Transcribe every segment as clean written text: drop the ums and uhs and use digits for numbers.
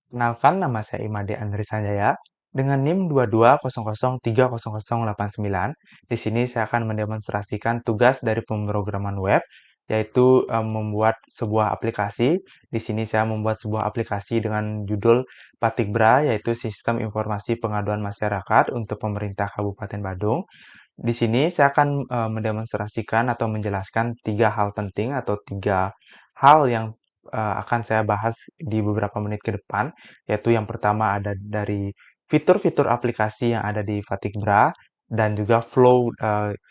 Kenalkan, nama saya Imade Andri Sanjaya dengan NIM 2200300899. Di sini saya akan mendemonstrasikan tugas dari pemrograman web, yaitu membuat sebuah aplikasi. Di sini saya membuat sebuah aplikasi dengan judul Patikbra, yaitu Sistem Informasi Pengaduan Masyarakat untuk Pemerintah Kabupaten Badung. Di sini saya akan mendemonstrasikan atau menjelaskan tiga hal penting atau tiga hal yang akan saya bahas di beberapa menit ke depan, yaitu yang pertama ada dari fitur-fitur aplikasi yang ada di Fatigbra dan juga flow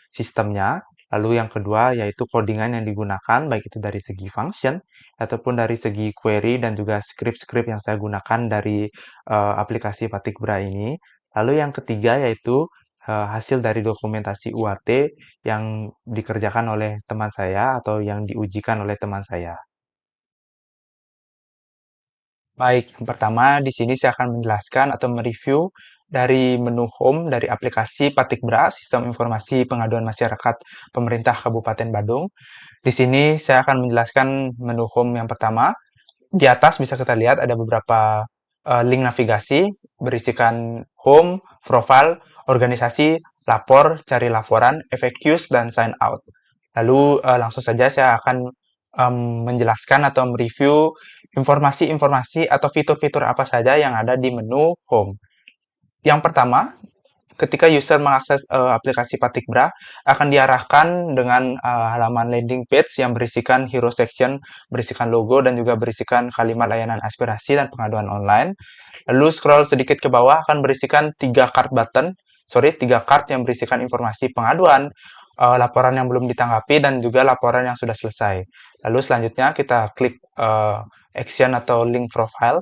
sistemnya. Lalu yang kedua yaitu codingan yang digunakan, baik itu dari segi function ataupun dari segi query dan juga script-script yang saya gunakan dari aplikasi Fatigbra ini. Lalu yang ketiga yaitu hasil dari dokumentasi UAT yang dikerjakan oleh teman saya atau yang diujikan oleh teman saya. Baik, yang pertama di sini saya akan menjelaskan atau mereview dari menu home dari aplikasi Patikbra, Sistem Informasi Pengaduan Masyarakat Pemerintah Kabupaten Badung. Di sini saya akan menjelaskan menu home yang pertama. Di atas bisa kita lihat ada beberapa link navigasi berisikan home, profile, organisasi, lapor, cari laporan, FAQs, dan sign out. Lalu langsung saja saya akan menjelaskan atau mereview informasi-informasi atau fitur-fitur apa saja yang ada di menu home. Yang pertama, ketika user mengakses aplikasi Patikbra, akan diarahkan dengan halaman landing page yang berisikan hero section, berisikan logo, dan juga berisikan kalimat layanan aspirasi dan pengaduan online. Lalu scroll sedikit ke bawah akan berisikan tiga card yang berisikan informasi pengaduan, laporan yang belum ditanggapi, dan juga laporan yang sudah selesai. Lalu selanjutnya kita klik action atau link profile.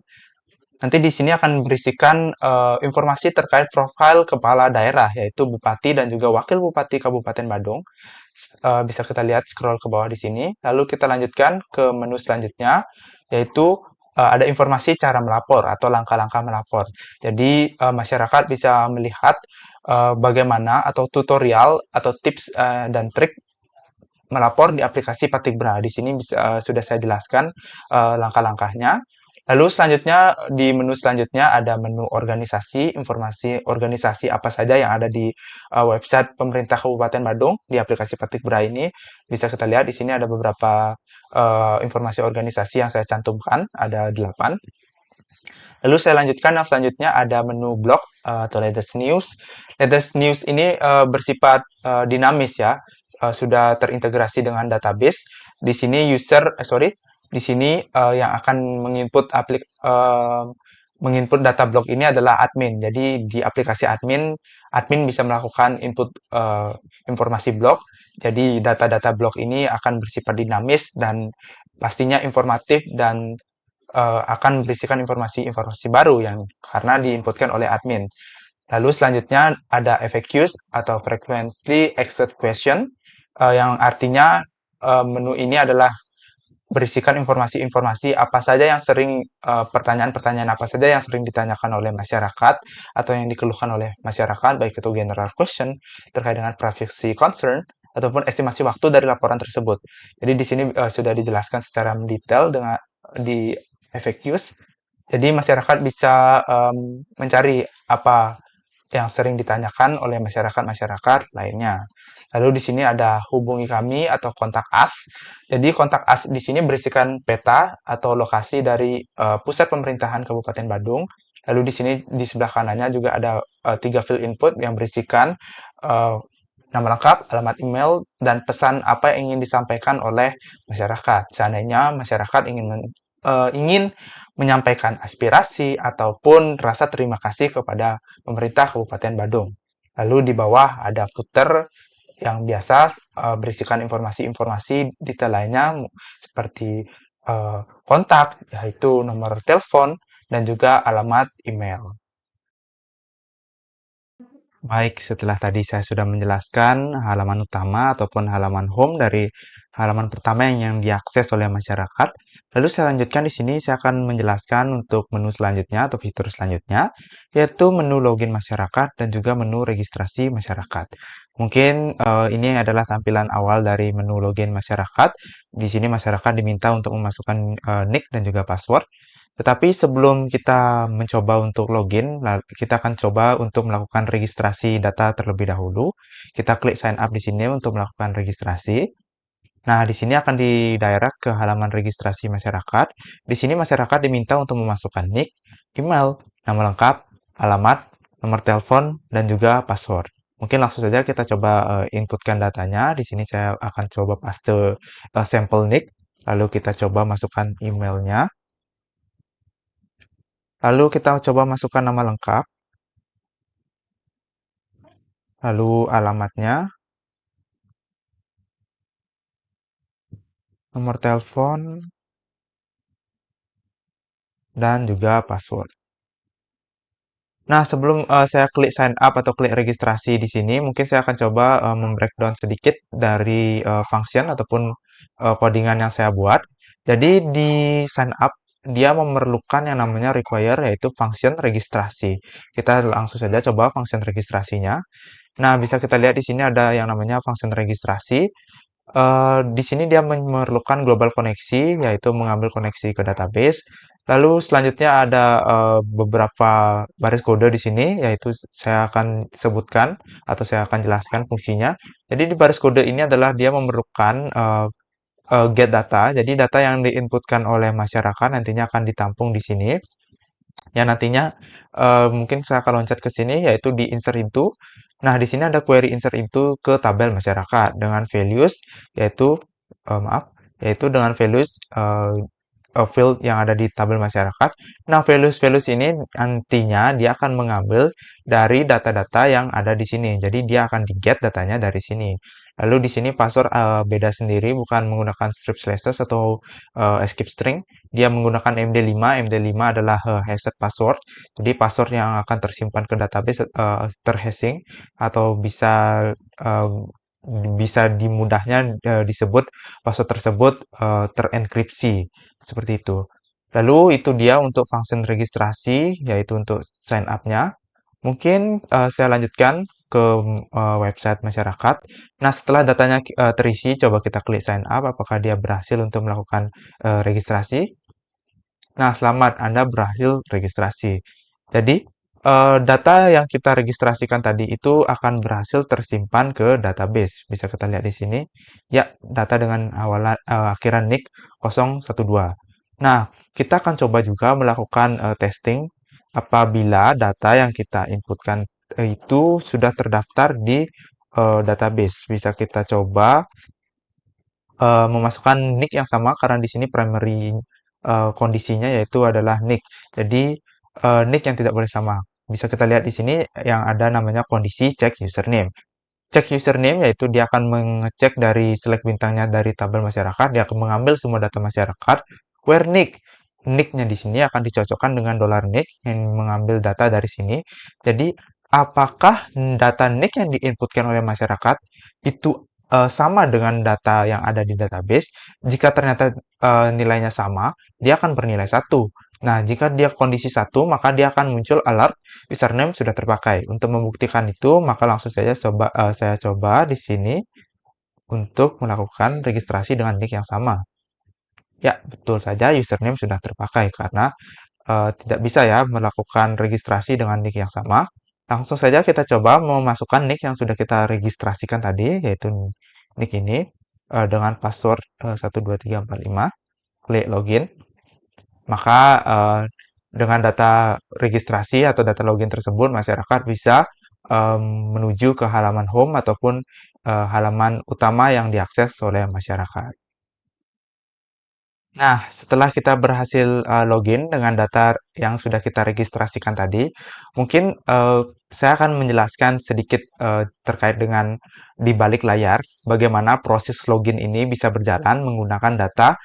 Nanti di sini akan berisikan informasi terkait profil kepala daerah, yaitu Bupati dan juga Wakil Bupati Kabupaten Badung. Bisa kita lihat scroll ke bawah di sini. Lalu kita lanjutkan ke menu selanjutnya, yaitu ada informasi cara melapor atau langkah-langkah melapor. Jadi masyarakat bisa melihat bagaimana atau tutorial atau tips dan trik melapor di aplikasi Patikbra. Di sini sudah saya jelaskan langkah-langkahnya. Lalu selanjutnya di menu selanjutnya ada menu organisasi, informasi organisasi apa saja yang ada di website pemerintah Kabupaten Badung di aplikasi Patikbra ini. Bisa kita lihat di sini ada beberapa informasi organisasi yang saya cantumkan, ada 8. Lalu saya lanjutkan yang selanjutnya ada menu blog atau latest news. Latest news ini bersifat dinamis ya, sudah terintegrasi dengan database. Di sini di sini yang akan menginput data blog ini adalah admin. Jadi di aplikasi admin bisa melakukan input informasi blog. Jadi data-data blog ini akan bersifat dinamis dan pastinya informatif dan akan berisikan informasi-informasi baru yang karena diinputkan oleh admin. Lalu selanjutnya ada FAQs atau Frequently Asked Question, yang artinya menu ini adalah berisikan informasi-informasi apa saja yang sering pertanyaan-pertanyaan apa saja yang sering ditanyakan oleh masyarakat atau yang dikeluhkan oleh masyarakat, baik itu general question terkait dengan privacy concern ataupun estimasi waktu dari laporan tersebut. Jadi di sini sudah dijelaskan secara mendetail dengan di FAQs. Jadi masyarakat bisa mencari apa yang sering ditanyakan oleh masyarakat-masyarakat lainnya. Lalu di sini ada hubungi kami atau kontak us. Jadi kontak us di sini berisikan peta atau lokasi dari pusat pemerintahan Kabupaten Badung. Lalu di sini di sebelah kanannya juga ada 3 field input yang berisikan eh, nama lengkap, alamat email, dan pesan apa yang ingin disampaikan oleh masyarakat. Seandainya masyarakat ingin menyampaikan aspirasi ataupun rasa terima kasih kepada pemerintah Kabupaten Badung. Lalu di bawah ada footer yang biasa berisikan informasi-informasi detail lainnya seperti kontak, yaitu nomor telepon, dan juga alamat email. Baik, setelah tadi saya sudah menjelaskan halaman utama ataupun halaman home dari halaman pertama yang diakses oleh masyarakat, lalu saya lanjutkan di sini saya akan menjelaskan untuk menu selanjutnya atau fitur selanjutnya, yaitu menu login masyarakat dan juga menu registrasi masyarakat. Mungkin ini adalah tampilan awal dari menu login masyarakat. Di sini masyarakat diminta untuk memasukkan nick dan juga password. Tetapi sebelum kita mencoba untuk login, kita akan coba untuk melakukan registrasi data terlebih dahulu. Kita klik sign up di sini untuk melakukan registrasi. Nah, di sini akan didirect ke halaman registrasi masyarakat. Di sini masyarakat diminta untuk memasukkan nick, email, nama lengkap, alamat, nomor telepon, dan juga password. Mungkin langsung saja kita coba inputkan datanya. Di sini saya akan coba paste sampel nick, lalu kita coba masukkan emailnya, lalu kita coba masukkan nama lengkap, lalu alamatnya, nomor telepon, dan juga password. Nah, sebelum saya klik sign up atau klik registrasi di sini, mungkin saya akan coba membreakdown sedikit dari function ataupun codingan yang saya buat. Jadi di sign up dia memerlukan yang namanya require yaitu function registrasi. Kita langsung saja coba function registrasinya. Nah, bisa kita lihat di sini ada yang namanya function registrasi. Di sini dia memerlukan global koneksi, yaitu mengambil koneksi ke database. Lalu selanjutnya ada beberapa baris kode di sini, yaitu saya akan sebutkan atau saya akan jelaskan fungsinya. Jadi di baris kode ini adalah dia memerlukan get data. Jadi data yang diinputkan oleh masyarakat nantinya akan ditampung di sini. Ya nantinya mungkin saya akan loncat ke sini yaitu di insert into. Nah, di sini ada query insert into ke tabel masyarakat dengan values yaitu maaf, yaitu dengan values field yang ada di tabel masyarakat. Nah, values-values ini nantinya dia akan mengambil dari data-data yang ada di sini. Jadi dia akan di-get datanya dari sini. Lalu di sini password beda sendiri, bukan menggunakan strip slashes atau escape string. Dia menggunakan MD5. MD5 adalah hashed password. Jadi password yang akan tersimpan ke database terhashing atau eh, bisa dimudahnya disebut password tersebut terenkripsi seperti itu. Lalu itu dia untuk function registrasi yaitu untuk sign up-nya. Mungkin saya lanjutkan ke website masyarakat. Nah, setelah datanya terisi, coba kita klik sign up apakah dia berhasil untuk melakukan registrasi. Nah, selamat, Anda berhasil registrasi. Jadi, data yang kita registrasikan tadi itu akan berhasil tersimpan ke database. Bisa kita lihat di sini. Ya, data dengan akhiran nick 012. Nah, kita akan coba juga melakukan testing apabila data yang kita inputkan itu sudah terdaftar di database. Bisa kita coba memasukkan nick yang sama karena di sini primary kondisinya yaitu adalah nick. Jadi nick yang tidak boleh sama. Bisa kita lihat di sini yang ada namanya kondisi check username. Check username yaitu dia akan mengecek dari select bintangnya dari tabel masyarakat, dia akan mengambil semua data masyarakat. Where nick? Nicknya di sini akan dicocokkan dengan $nick yang mengambil data dari sini. Jadi apakah data nick yang diinputkan oleh masyarakat itu sama dengan data yang ada di database? Jika ternyata nilainya sama, dia akan bernilai 1. Nah, jika dia kondisi 1, maka dia akan muncul alert username sudah terpakai. Untuk membuktikan itu, maka langsung saja saya coba di sini untuk melakukan registrasi dengan nick yang sama. Ya, betul saja username sudah terpakai karena tidak bisa ya melakukan registrasi dengan nick yang sama. Langsung saja kita coba memasukkan nick yang sudah kita registrasikan tadi, yaitu nick ini dengan password 12345. Klik login, maka dengan data registrasi atau data login tersebut, masyarakat bisa menuju ke halaman home ataupun halaman utama yang diakses oleh masyarakat. Nah, setelah kita berhasil login dengan data yang sudah kita registrasikan tadi, mungkin saya akan menjelaskan sedikit terkait dengan di balik layar bagaimana proses login ini bisa berjalan menggunakan data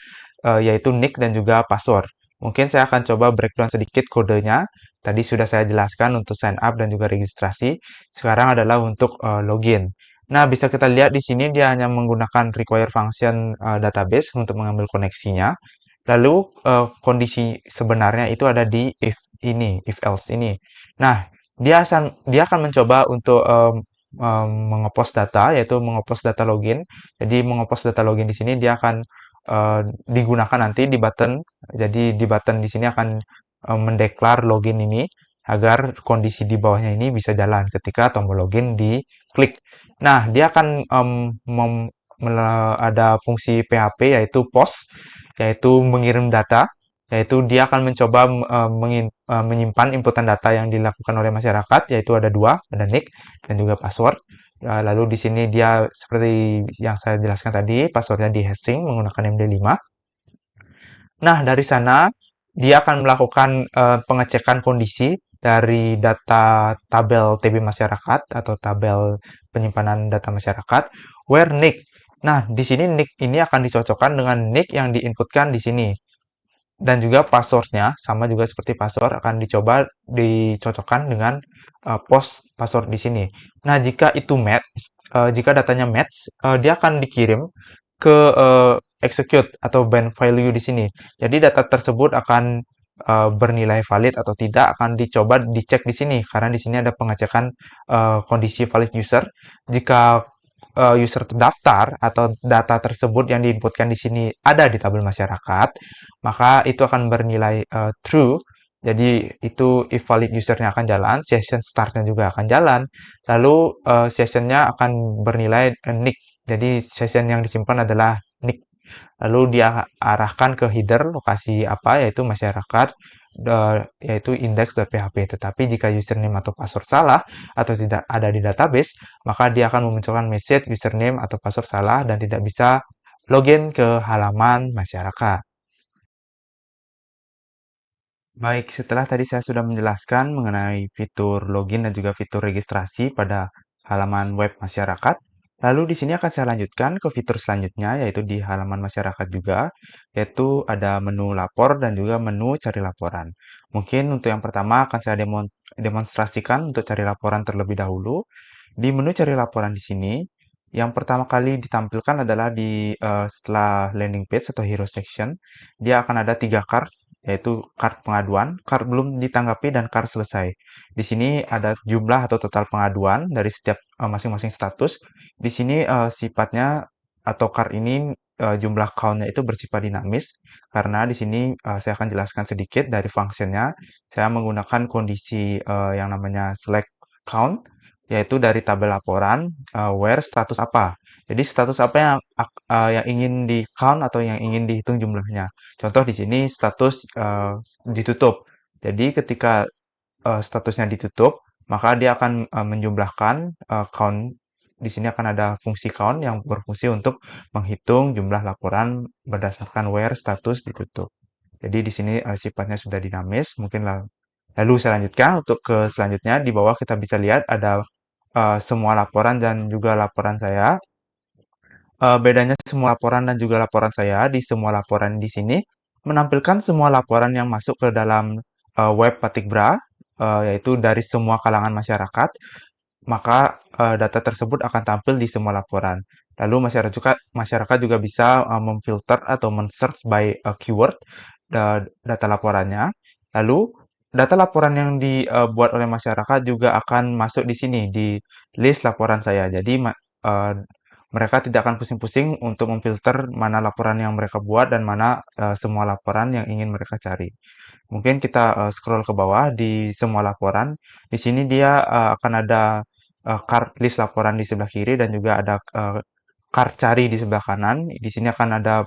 yaitu nick dan juga password. Mungkin saya akan coba breakdown sedikit kodenya. Tadi sudah saya jelaskan untuk sign up dan juga registrasi. Sekarang adalah untuk login. Nah, bisa kita lihat di sini dia hanya menggunakan require function database untuk mengambil koneksinya. Lalu kondisi sebenarnya itu ada di if else ini. Nah, dia akan mencoba untuk mengepost data yaitu mengepost data login. Jadi mengepost data login di sini dia akan digunakan nanti di button Jadi di button di sini akan mendeklar login ini agar kondisi di bawahnya ini bisa jalan ketika tombol login diklik. Nah, dia akan ada fungsi PHP yaitu post, yaitu mengirim data, yaitu dia akan mencoba menyimpan inputan data yang dilakukan oleh masyarakat, yaitu ada dua, ada nick dan juga password. Lalu di sini dia seperti yang saya jelaskan tadi, passwordnya di hashing menggunakan MD5. Nah, dari sana dia akan melakukan pengecekan kondisi dari data tabel TB masyarakat atau tabel penyimpanan data masyarakat, where nick. Nah, di sini nick ini akan dicocokkan dengan nick yang diinputkan di sini. Dan juga passwordnya, sama juga seperti password, akan dicoba dicocokkan dengan post password di sini. Nah, jika itu match, jika datanya match, dia akan dikirim ke execute atau bind value di sini. Jadi data tersebut akan bernilai valid atau tidak akan dicoba dicek di sini karena di sini ada pengecekan kondisi valid user. Jika user terdaftar atau data tersebut yang diinputkan di sini ada di tabel masyarakat, maka itu akan bernilai true. Jadi itu if valid usernya akan jalan, session startnya juga akan jalan, lalu sessionnya akan bernilai nick. Jadi session yang disimpan adalah nick. Lalu dia arahkan ke header lokasi apa, yaitu masyarakat, yaitu index.php. Tetapi jika username atau password salah atau tidak ada di database, maka dia akan memunculkan message username atau password salah dan tidak bisa login ke halaman masyarakat. Baik, setelah tadi saya sudah menjelaskan mengenai fitur login dan juga fitur registrasi pada halaman web masyarakat, lalu di sini akan saya lanjutkan ke fitur selanjutnya, yaitu di halaman masyarakat juga, yaitu ada menu lapor dan juga menu cari laporan. Mungkin untuk yang pertama akan saya demonstrasikan untuk cari laporan terlebih dahulu. Di menu cari laporan di sini, yang pertama kali ditampilkan adalah setelah landing page atau hero section, dia akan ada tiga card, yaitu card pengaduan, card belum ditanggapi, dan card selesai. Di sini ada jumlah atau total pengaduan dari setiap masing-masing status. Di sini sifatnya atau card ini jumlah count-nya itu bersifat dinamis karena di sini saya akan jelaskan sedikit dari fungsinya. Saya menggunakan kondisi yang namanya select count, yaitu dari tabel laporan where status apa. Jadi status apa yang ingin di count atau yang ingin dihitung jumlahnya. Contoh di sini status ditutup. Jadi ketika statusnya ditutup, maka dia akan menjumlahkan count. Di sini akan ada fungsi count yang berfungsi untuk menghitung jumlah laporan berdasarkan where status ditutup. Jadi di sini sifatnya sudah dinamis. Mungkin lalu saya lanjutkan untuk ke selanjutnya. Di bawah kita bisa lihat ada semua laporan dan juga laporan saya. Bedanya semua laporan dan juga laporan saya, di semua laporan di sini menampilkan semua laporan yang masuk ke dalam web Patikbra, yaitu dari semua kalangan masyarakat, maka data tersebut akan tampil di semua laporan. Lalu masyarakat juga bisa memfilter atau men-search by keyword data laporannya. Lalu data laporan yang dibuat oleh masyarakat juga akan masuk di sini di list laporan saya. Jadi mereka tidak akan pusing-pusing untuk memfilter mana laporan yang mereka buat dan mana semua laporan yang ingin mereka cari. Mungkin kita scroll ke bawah di semua laporan. Di sini dia akan ada card list laporan di sebelah kiri dan juga ada card cari di sebelah kanan. Di sini akan ada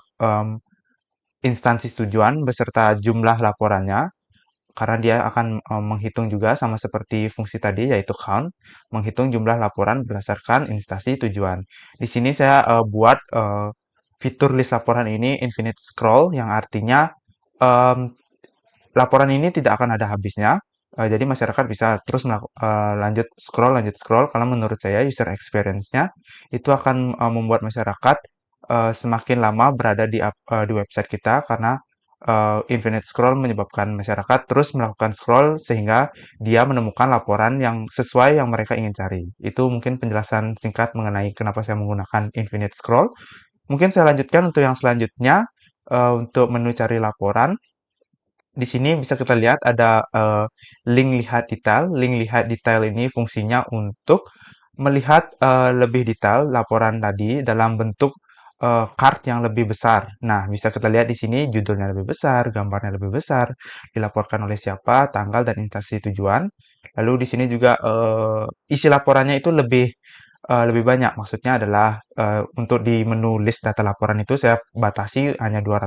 instansi tujuan beserta jumlah laporannya karena dia akan menghitung juga sama seperti fungsi tadi yaitu count, menghitung jumlah laporan berdasarkan instansi tujuan. Di sini saya buat fitur list laporan ini infinite scroll yang artinya em, laporan ini tidak akan ada habisnya. Jadi masyarakat bisa terus lanjut scroll karena menurut saya user experience-nya itu akan membuat masyarakat semakin lama berada di website kita karena infinite scroll menyebabkan masyarakat terus melakukan scroll sehingga dia menemukan laporan yang sesuai yang mereka ingin cari. Itu mungkin penjelasan singkat mengenai kenapa saya menggunakan infinite scroll. Mungkin saya lanjutkan untuk yang selanjutnya untuk menu cari laporan. Di sini bisa kita lihat ada link lihat detail. Link lihat detail ini fungsinya untuk melihat lebih detail laporan tadi dalam bentuk card yang lebih besar. Nah, bisa kita lihat di sini judulnya lebih besar, gambarnya lebih besar, dilaporkan oleh siapa, tanggal dan instansi tujuan. Lalu di sini juga isi laporannya itu lebih banyak. Maksudnya adalah untuk di menu list data laporan itu saya batasi hanya 200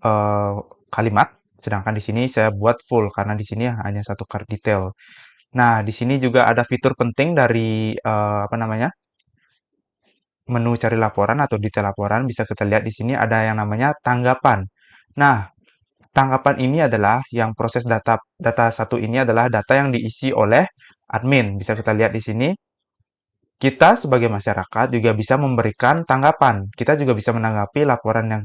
eh, kalimat, sedangkan di sini saya buat full karena di sini hanya satu card detail. Nah, di sini juga ada fitur penting dari apa namanya? Menu cari laporan atau detail laporan. Bisa kita lihat di sini ada yang namanya tanggapan. Nah, tanggapan ini adalah yang proses data satu ini adalah data yang diisi oleh admin. Bisa kita lihat di sini. Kita sebagai masyarakat juga bisa memberikan tanggapan. Kita juga bisa menanggapi laporan yang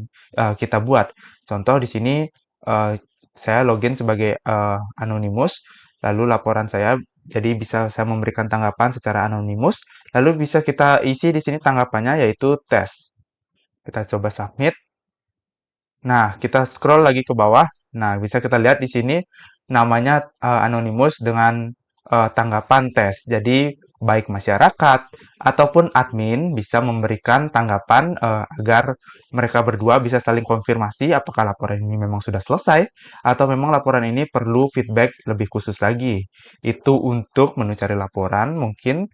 kita buat. Contoh di sini eh, saya login sebagai anonimus, lalu laporan saya jadi bisa saya memberikan tanggapan secara anonimus, lalu bisa kita isi di sini tanggapannya yaitu tes. Kita coba submit. Nah, kita scroll lagi ke bawah. Nah, bisa kita lihat di sini namanya Anonymous dengan tanggapan tes. Jadi, baik masyarakat ataupun admin bisa memberikan tanggapan agar mereka berdua bisa saling konfirmasi apakah laporan ini memang sudah selesai atau memang laporan ini perlu feedback lebih khusus lagi. Itu untuk menu cari laporan. Mungkin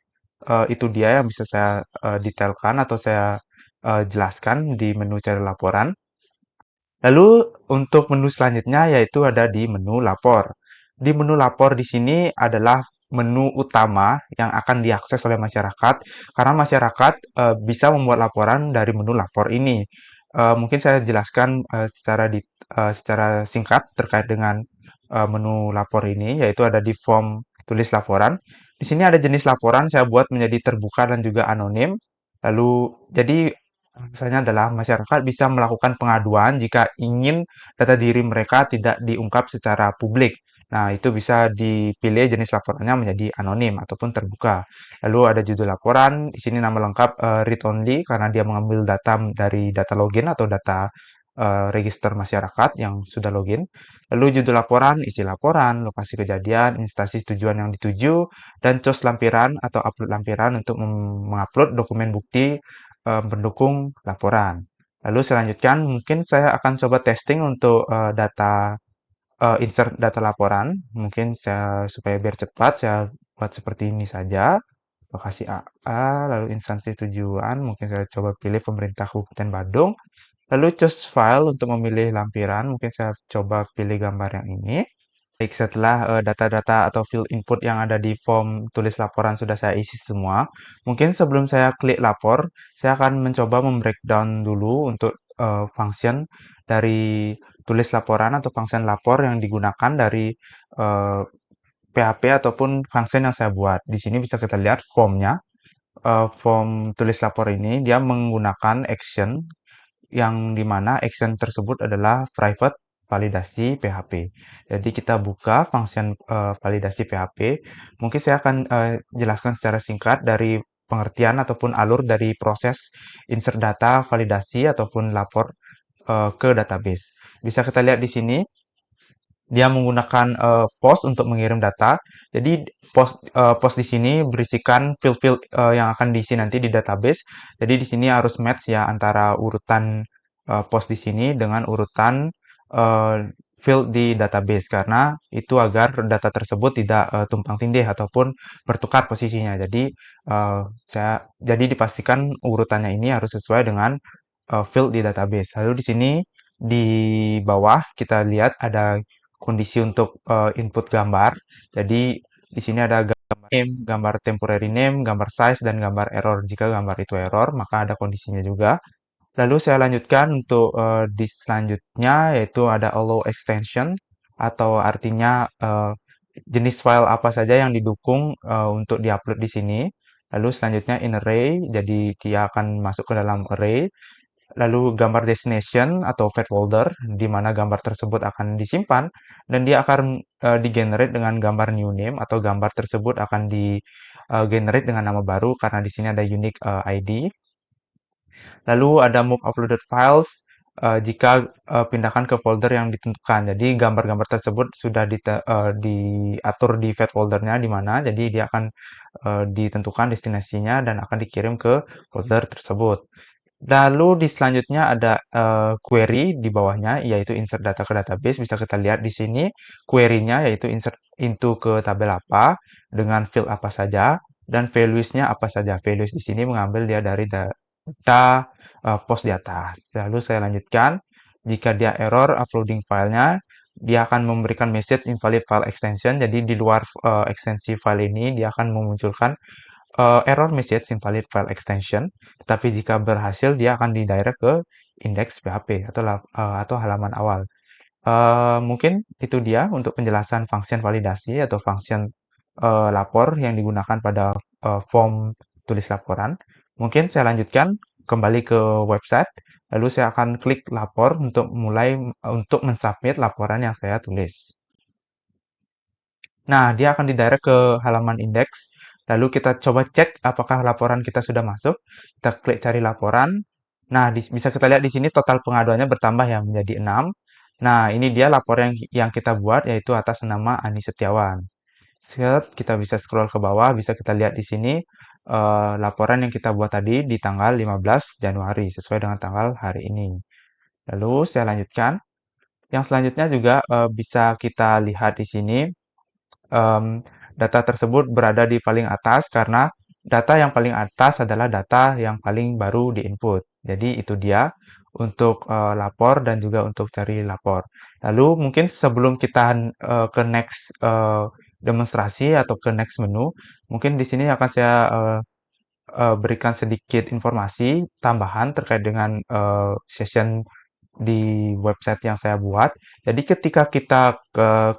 itu dia yang bisa saya detailkan atau saya jelaskan di menu cari laporan. Lalu untuk menu selanjutnya yaitu ada di menu lapor. Di menu lapor di sini adalah menu utama yang akan diakses oleh masyarakat karena masyarakat bisa membuat laporan dari menu lapor ini. Mungkin saya jelaskan secara singkat terkait dengan menu lapor ini yaitu ada di form tulis laporan. Di sini ada jenis laporan saya buat menjadi terbuka dan juga anonim. Lalu jadi alasannya adalah masyarakat bisa melakukan pengaduan jika ingin data diri mereka tidak diungkap secara publik. Nah, itu bisa dipilih jenis laporannya menjadi anonim ataupun terbuka. Lalu ada judul laporan, di sini nama lengkap read only karena dia mengambil data dari data login atau data register masyarakat yang sudah login. Lalu judul laporan, isi laporan, lokasi kejadian, instansi tujuan yang dituju, dan cos lampiran atau upload lampiran untuk mengupload dokumen bukti pendukung laporan. Lalu selanjutnya mungkin saya akan coba testing untuk insert data laporan. Mungkin saya supaya biar cepat saya buat seperti ini saja. Lokasi AA, lalu instansi tujuan, mungkin saya coba pilih pemerintah Kabupaten Badung. Lalu choose file untuk memilih lampiran, mungkin saya coba pilih gambar yang ini. Baik, setelah data-data atau field input yang ada di form tulis laporan sudah saya isi semua, mungkin sebelum saya klik lapor, saya akan mencoba membreakdown dulu untuk function dari tulis laporan atau function lapor yang digunakan dari eh, PHP ataupun function yang saya buat. Di sini bisa kita lihat formnya. Form tulis lapor ini dia menggunakan action yang dimana action tersebut adalah private validasi PHP. Jadi kita buka function validasi PHP. Mungkin saya akan jelaskan secara singkat dari pengertian ataupun alur dari proses insert data, validasi ataupun lapor ke database. Bisa kita lihat di sini dia menggunakan post untuk mengirim data. Jadi post di sini berisikan field-field yang akan diisi nanti di database. Jadi di sini harus match ya antara urutan post di sini dengan urutan uh, field di database karena itu agar data tersebut tidak tumpang tindih ataupun bertukar posisinya. Jadi jadi dipastikan urutannya ini harus sesuai dengan field di database. Lalu di sini di bawah kita lihat ada kondisi untuk input gambar. Jadi di sini ada gambar name, gambar temporary name, gambar size, dan gambar error. Jika gambar itu error, maka ada kondisinya juga. Lalu saya lanjutkan untuk di selanjutnya yaitu ada allow extension atau artinya jenis file apa saja yang didukung untuk diupload di sini. Lalu selanjutnya in array, jadi dia akan masuk ke dalam array. Lalu gambar destination atau fat folder di mana gambar tersebut akan disimpan dan dia akan di-generate dengan gambar new name atau gambar tersebut akan di-generate dengan nama baru karena di sini ada unique ID. Lalu ada move uploaded files jika pindahkan ke folder yang ditentukan. Jadi gambar-gambar tersebut sudah diatur di fat foldernya di mana, jadi dia akan ditentukan destinasinya dan akan dikirim ke folder tersebut. Lalu di selanjutnya ada query di bawahnya, yaitu insert data ke database. Bisa kita lihat di sini query-nya yaitu insert into ke tabel apa dengan field apa saja dan values-nya apa saja. Values di sini mengambil dia dari data post di atas. Lalu saya lanjutkan. Jika dia error uploading filenya, dia akan memberikan message invalid file extension. Jadi di luar ekstensi file ini dia akan memunculkan error message invalid file extension, tetapi jika berhasil dia akan didirect ke index PHP atau halaman awal. Mungkin itu dia untuk penjelasan function validasi atau function lapor yang digunakan pada form tulis laporan. Mungkin saya lanjutkan kembali ke website, lalu saya akan klik lapor untuk mulai untuk mensubmit laporan yang saya tulis. Nah, dia akan didirect ke halaman indeks. Lalu kita coba cek apakah laporan kita sudah masuk. Kita klik cari laporan. Nah, bisa kita lihat di sini total pengaduannya bertambah ya menjadi 6. Nah, ini dia laporan yang kita buat yaitu atas nama Ani Setiawan. Kita bisa scroll ke bawah, bisa kita lihat di sini laporan yang kita buat tadi di tanggal 15 Januari sesuai dengan tanggal hari ini. Lalu saya lanjutkan. Yang selanjutnya juga bisa kita lihat di sini em, data tersebut berada di paling atas karena data yang paling atas adalah data yang paling baru diinput. Jadi itu dia untuk lapor dan juga untuk cari lapor. Lalu mungkin sebelum kita ke next demonstrasi atau ke next menu, mungkin di sini akan saya berikan sedikit informasi tambahan terkait dengan session di website yang saya buat. Jadi ketika kita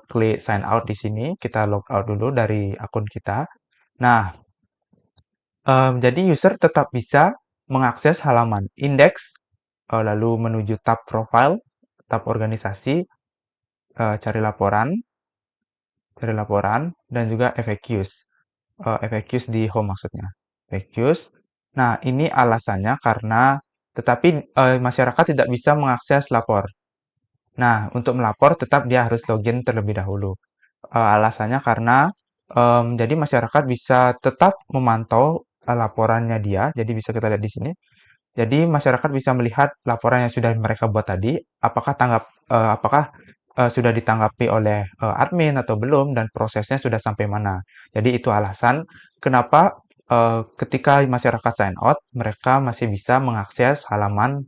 klik sign out di sini, kita log out dulu dari akun kita. Nah, jadi user tetap bisa mengakses halaman index, lalu menuju tab profile, tab organisasi, cari laporan, dan juga FAQs. FAQs di home maksudnya. FAQs. Nah, ini alasannya karena tetapi masyarakat tidak bisa mengakses lapor. Nah, untuk melapor tetap dia harus login terlebih dahulu. Alasannya karena jadi masyarakat bisa tetap memantau laporannya dia. Jadi bisa kita lihat di sini. Jadi masyarakat bisa melihat laporan yang sudah mereka buat tadi, apakah sudah ditanggapi oleh admin atau belum dan prosesnya sudah sampai mana. Jadi itu alasan kenapa ketika masyarakat sign out, mereka masih bisa mengakses halaman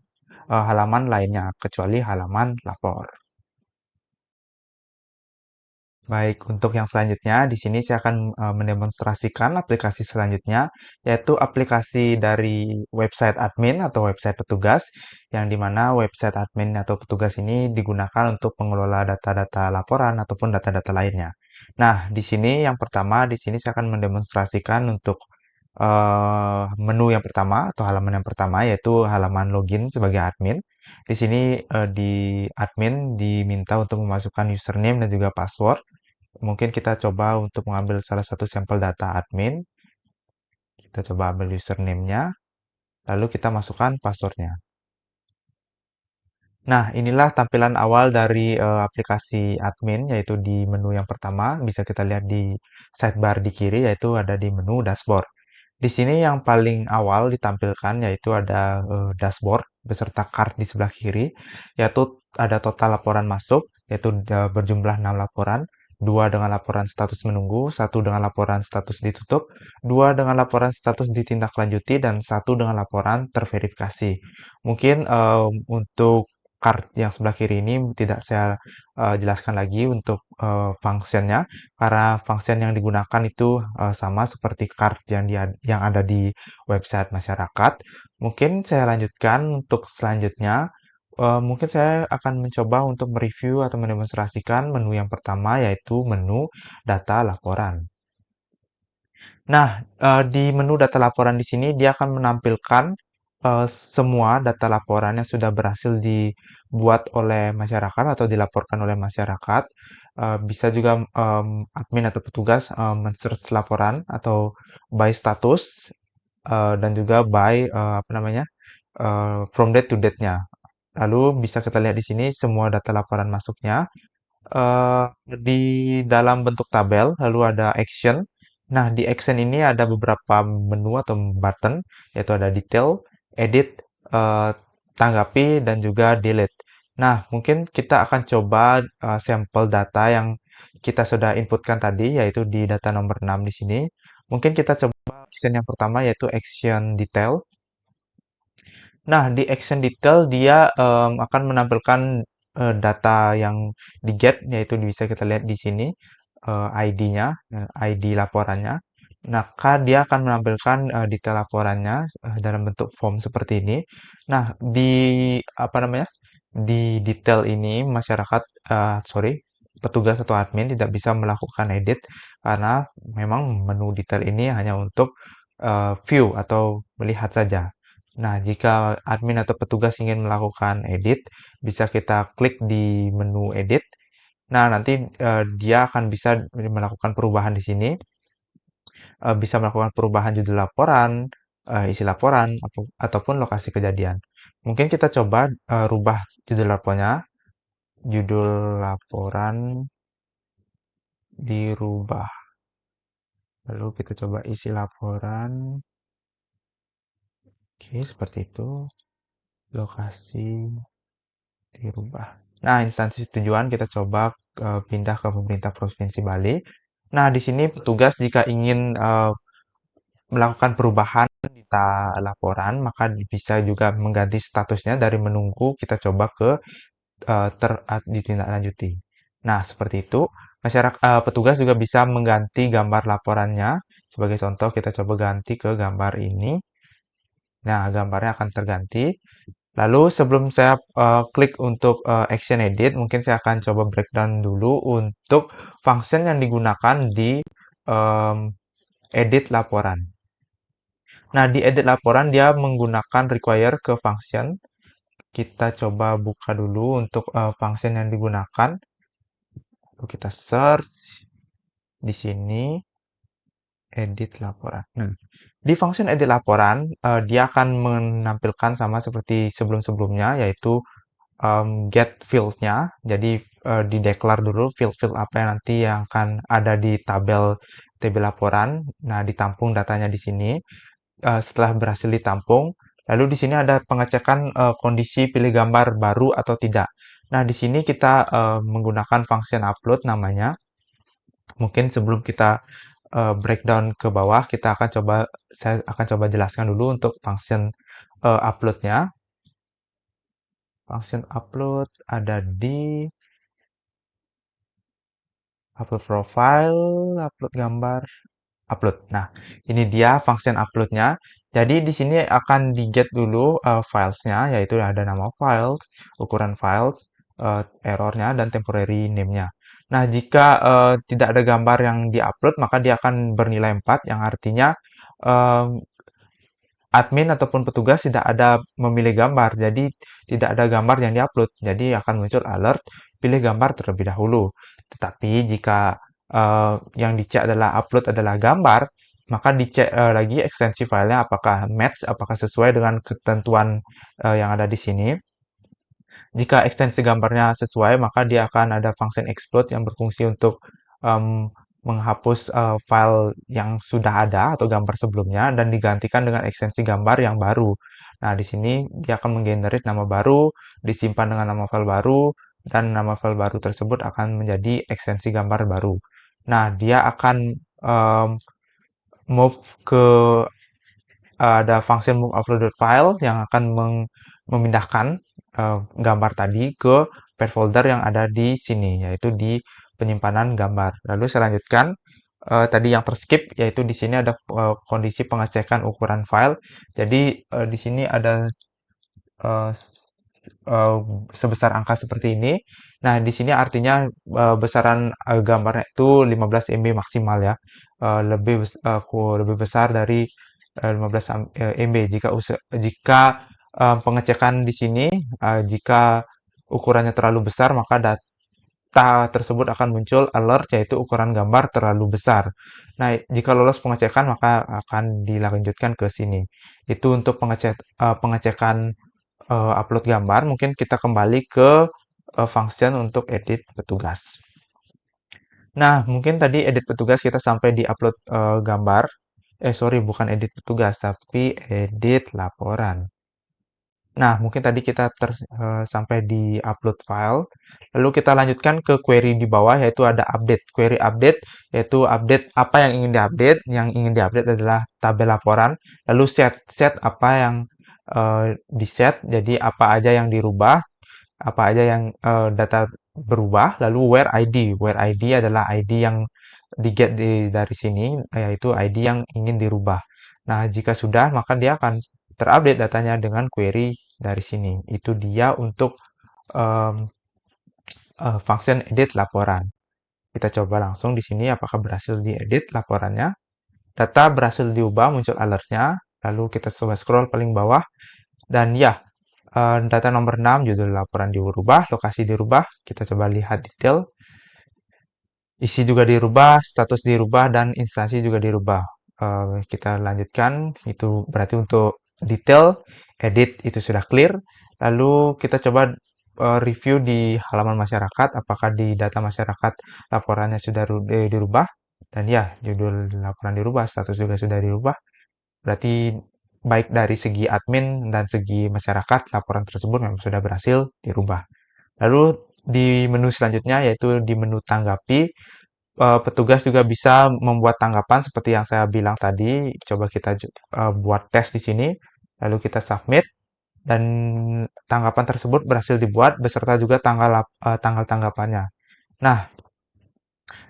lainnya kecuali halaman lapor. Baik, untuk yang selanjutnya, di sini saya akan mendemonstrasikan aplikasi selanjutnya, yaitu aplikasi dari website admin atau website petugas, yang dimana website admin atau petugas ini digunakan untuk mengelola data-data laporan ataupun data-data lainnya. Nah, di sini yang pertama, di sini saya akan mendemonstrasikan untuk menu yang pertama atau halaman yang pertama, yaitu halaman login sebagai admin. Di sini di admin diminta untuk memasukkan username dan juga password. Mungkin kita coba untuk mengambil salah satu sampel data admin. Kita coba ambil username-nya, lalu kita masukkan passwordnya. Nah, inilah tampilan awal dari aplikasi admin, yaitu di menu yang pertama. Bisa kita lihat di sidebar di kiri, yaitu ada di menu dashboard. Di sini yang paling awal ditampilkan, yaitu ada dashboard beserta card di sebelah kiri, yaitu ada total laporan masuk, yaitu berjumlah 6 laporan, 2 dengan laporan status menunggu, 1 dengan laporan status ditutup, 2 dengan laporan status ditindaklanjuti, dan 1 dengan laporan terverifikasi. Mungkin untuk card yang sebelah kiri ini tidak saya jelaskan lagi untuk fungsinya, karena function yang digunakan itu sama seperti card yang ada di website masyarakat. Mungkin saya lanjutkan untuk selanjutnya. Mungkin saya akan mencoba untuk mereview atau mendemonstrasikan menu yang pertama, yaitu menu data laporan. Nah, di menu data laporan di sini dia akan menampilkan semua data laporan yang sudah berhasil dibuat oleh masyarakat atau dilaporkan oleh masyarakat. Bisa juga admin atau petugas men-search laporan atau by status dan juga by apa namanya from date to date-nya. Lalu bisa kita lihat di sini semua data laporan masuknya eh, di dalam bentuk tabel, lalu ada action. Nah, di action ini ada beberapa menu atau button, yaitu ada detail, edit, eh, tanggapi, dan juga delete. Nah, mungkin kita akan coba sampel data yang kita sudah inputkan tadi, yaitu di data nomor 6 di sini. Mungkin kita coba action yang pertama, yaitu action detail. Nah, di action detail dia akan menampilkan data yang di get, yaitu bisa kita lihat di sini ID-nya, ID laporannya. Maka dia akan menampilkan detail laporannya dalam bentuk form seperti ini. Nah, di apa namanya? Di detail ini masyarakat, sorry, petugas atau admin tidak bisa melakukan edit karena memang menu detail ini hanya untuk view atau melihat saja. Nah, jika admin atau petugas ingin melakukan edit, bisa kita klik di menu edit. Nah, nanti dia akan bisa melakukan perubahan di sini, bisa melakukan perubahan judul laporan, isi laporan, ataupun lokasi kejadian. Mungkin kita coba rubah judul lapornya, judul laporan dirubah. Lalu kita coba isi laporan. Oke, seperti itu. Lokasi dirubah. Nah, instansi tujuan kita coba pindah ke pemerintah Provinsi Bali. Nah, di sini petugas jika ingin melakukan perubahan data laporan, maka bisa juga mengganti statusnya dari menunggu, kita coba ke ditindaklanjuti. Nah, seperti itu. Petugas juga bisa mengganti gambar laporannya. Sebagai contoh, kita coba ganti ke gambar ini. Nah, gambarnya akan terganti. Lalu sebelum saya klik untuk action edit, mungkin saya akan coba breakdown dulu untuk function yang digunakan di em, edit laporan. Nah, di edit laporan dia menggunakan require ke function. Kita coba buka dulu untuk function yang digunakan. Lalu kita search di sini edit laporan. Nah, di function edit laporan dia akan menampilkan sama seperti sebelum-sebelumnya, yaitu get field-nya. Jadi dideklar dulu field-field apa yang nanti yang akan ada di tabel laporan. Nah, ditampung datanya di sini. Setelah berhasil ditampung, lalu di sini ada pengecekan kondisi pilih gambar baru atau tidak. Nah, di sini kita menggunakan function upload namanya. Mungkin sebelum kita breakdown ke bawah, saya akan coba jelaskan dulu untuk function upload-nya. Function upload ada di upload profile, upload gambar, upload. Nah, ini dia function upload-nya. Jadi di sini akan di-get dulu filesnya, yaitu ada nama files, ukuran files, errornya, dan temporary name-nya. Nah, jika tidak ada gambar yang di-upload, maka dia akan bernilai 4, yang artinya eh, admin ataupun petugas tidak ada memilih gambar, jadi tidak ada gambar yang diupload. Jadi akan muncul alert, pilih gambar terlebih dahulu. Tetapi jika yang dicek adalah upload adalah gambar, maka dicek lagi ekstensi filenya apakah match, apakah sesuai dengan ketentuan yang ada di sini. Jika ekstensi gambarnya sesuai, maka dia akan ada function explode yang berfungsi untuk em, menghapus file yang sudah ada atau gambar sebelumnya dan digantikan dengan ekstensi gambar yang baru. Nah, di sini dia akan menggenerate nama baru, disimpan dengan nama file baru, dan nama file baru tersebut akan menjadi ekstensi gambar baru. Nah, dia akan move ke ada function move uploaded file yang akan memindahkan gambar tadi ke path folder yang ada di sini, yaitu di penyimpanan gambar. Lalu saya lanjutkan tadi yang terskip, yaitu di sini ada kondisi pengecekan ukuran file. Jadi di sini ada eh, eh, sebesar angka seperti ini. Nah, di sini artinya besaran gambarnya itu 15 MB maksimal ya. Lebih besar dari 15 MB jika pengecekan di sini jika ukurannya terlalu besar, maka data tersebut akan muncul alert, yaitu ukuran gambar terlalu besar. Nah, jika lolos pengecekan maka akan dilanjutkan ke sini. Itu untuk pengecekan upload gambar. Mungkin kita kembali ke function untuk edit petugas. Nah, mungkin tadi edit petugas kita sampai di upload gambar. Sorry, bukan edit petugas, tapi edit laporan. Nah, mungkin tadi kita sampai di upload file. Lalu kita lanjutkan ke query di bawah, yaitu ada update. Query update, yaitu update apa yang ingin diupdate. Yang ingin diupdate adalah tabel laporan. Lalu set apa yang di-set, jadi apa aja yang dirubah, apa aja yang data berubah. Lalu where ID. Where ID adalah ID yang di-get dari sini, yaitu ID yang ingin dirubah. Nah, jika sudah, maka dia akan terupdate datanya dengan query dari sini. Itu dia untuk um, function edit laporan. Kita coba langsung di sini apakah berhasil diedit laporannya. Data berhasil diubah, muncul alertnya. Lalu kita coba scroll paling bawah. Dan ya, data nomor 6, judul laporan dirubah, lokasi dirubah. Kita coba lihat detail. Isi juga dirubah, status dirubah, dan instansi juga dirubah. Kita lanjutkan, itu berarti untuk detail, edit itu sudah clear. Lalu kita coba review di halaman masyarakat, apakah di data masyarakat laporannya sudah dirubah. Dan ya, judul laporan dirubah, status juga sudah dirubah. Berarti baik dari segi admin dan segi masyarakat, laporan tersebut memang sudah berhasil dirubah. Lalu di menu selanjutnya, yaitu di menu tanggapi, petugas juga bisa membuat tanggapan seperti yang saya bilang tadi. Coba kita buat tes di sini, lalu kita submit, dan tanggapan tersebut berhasil dibuat beserta juga tanggal tanggapannya. Nah,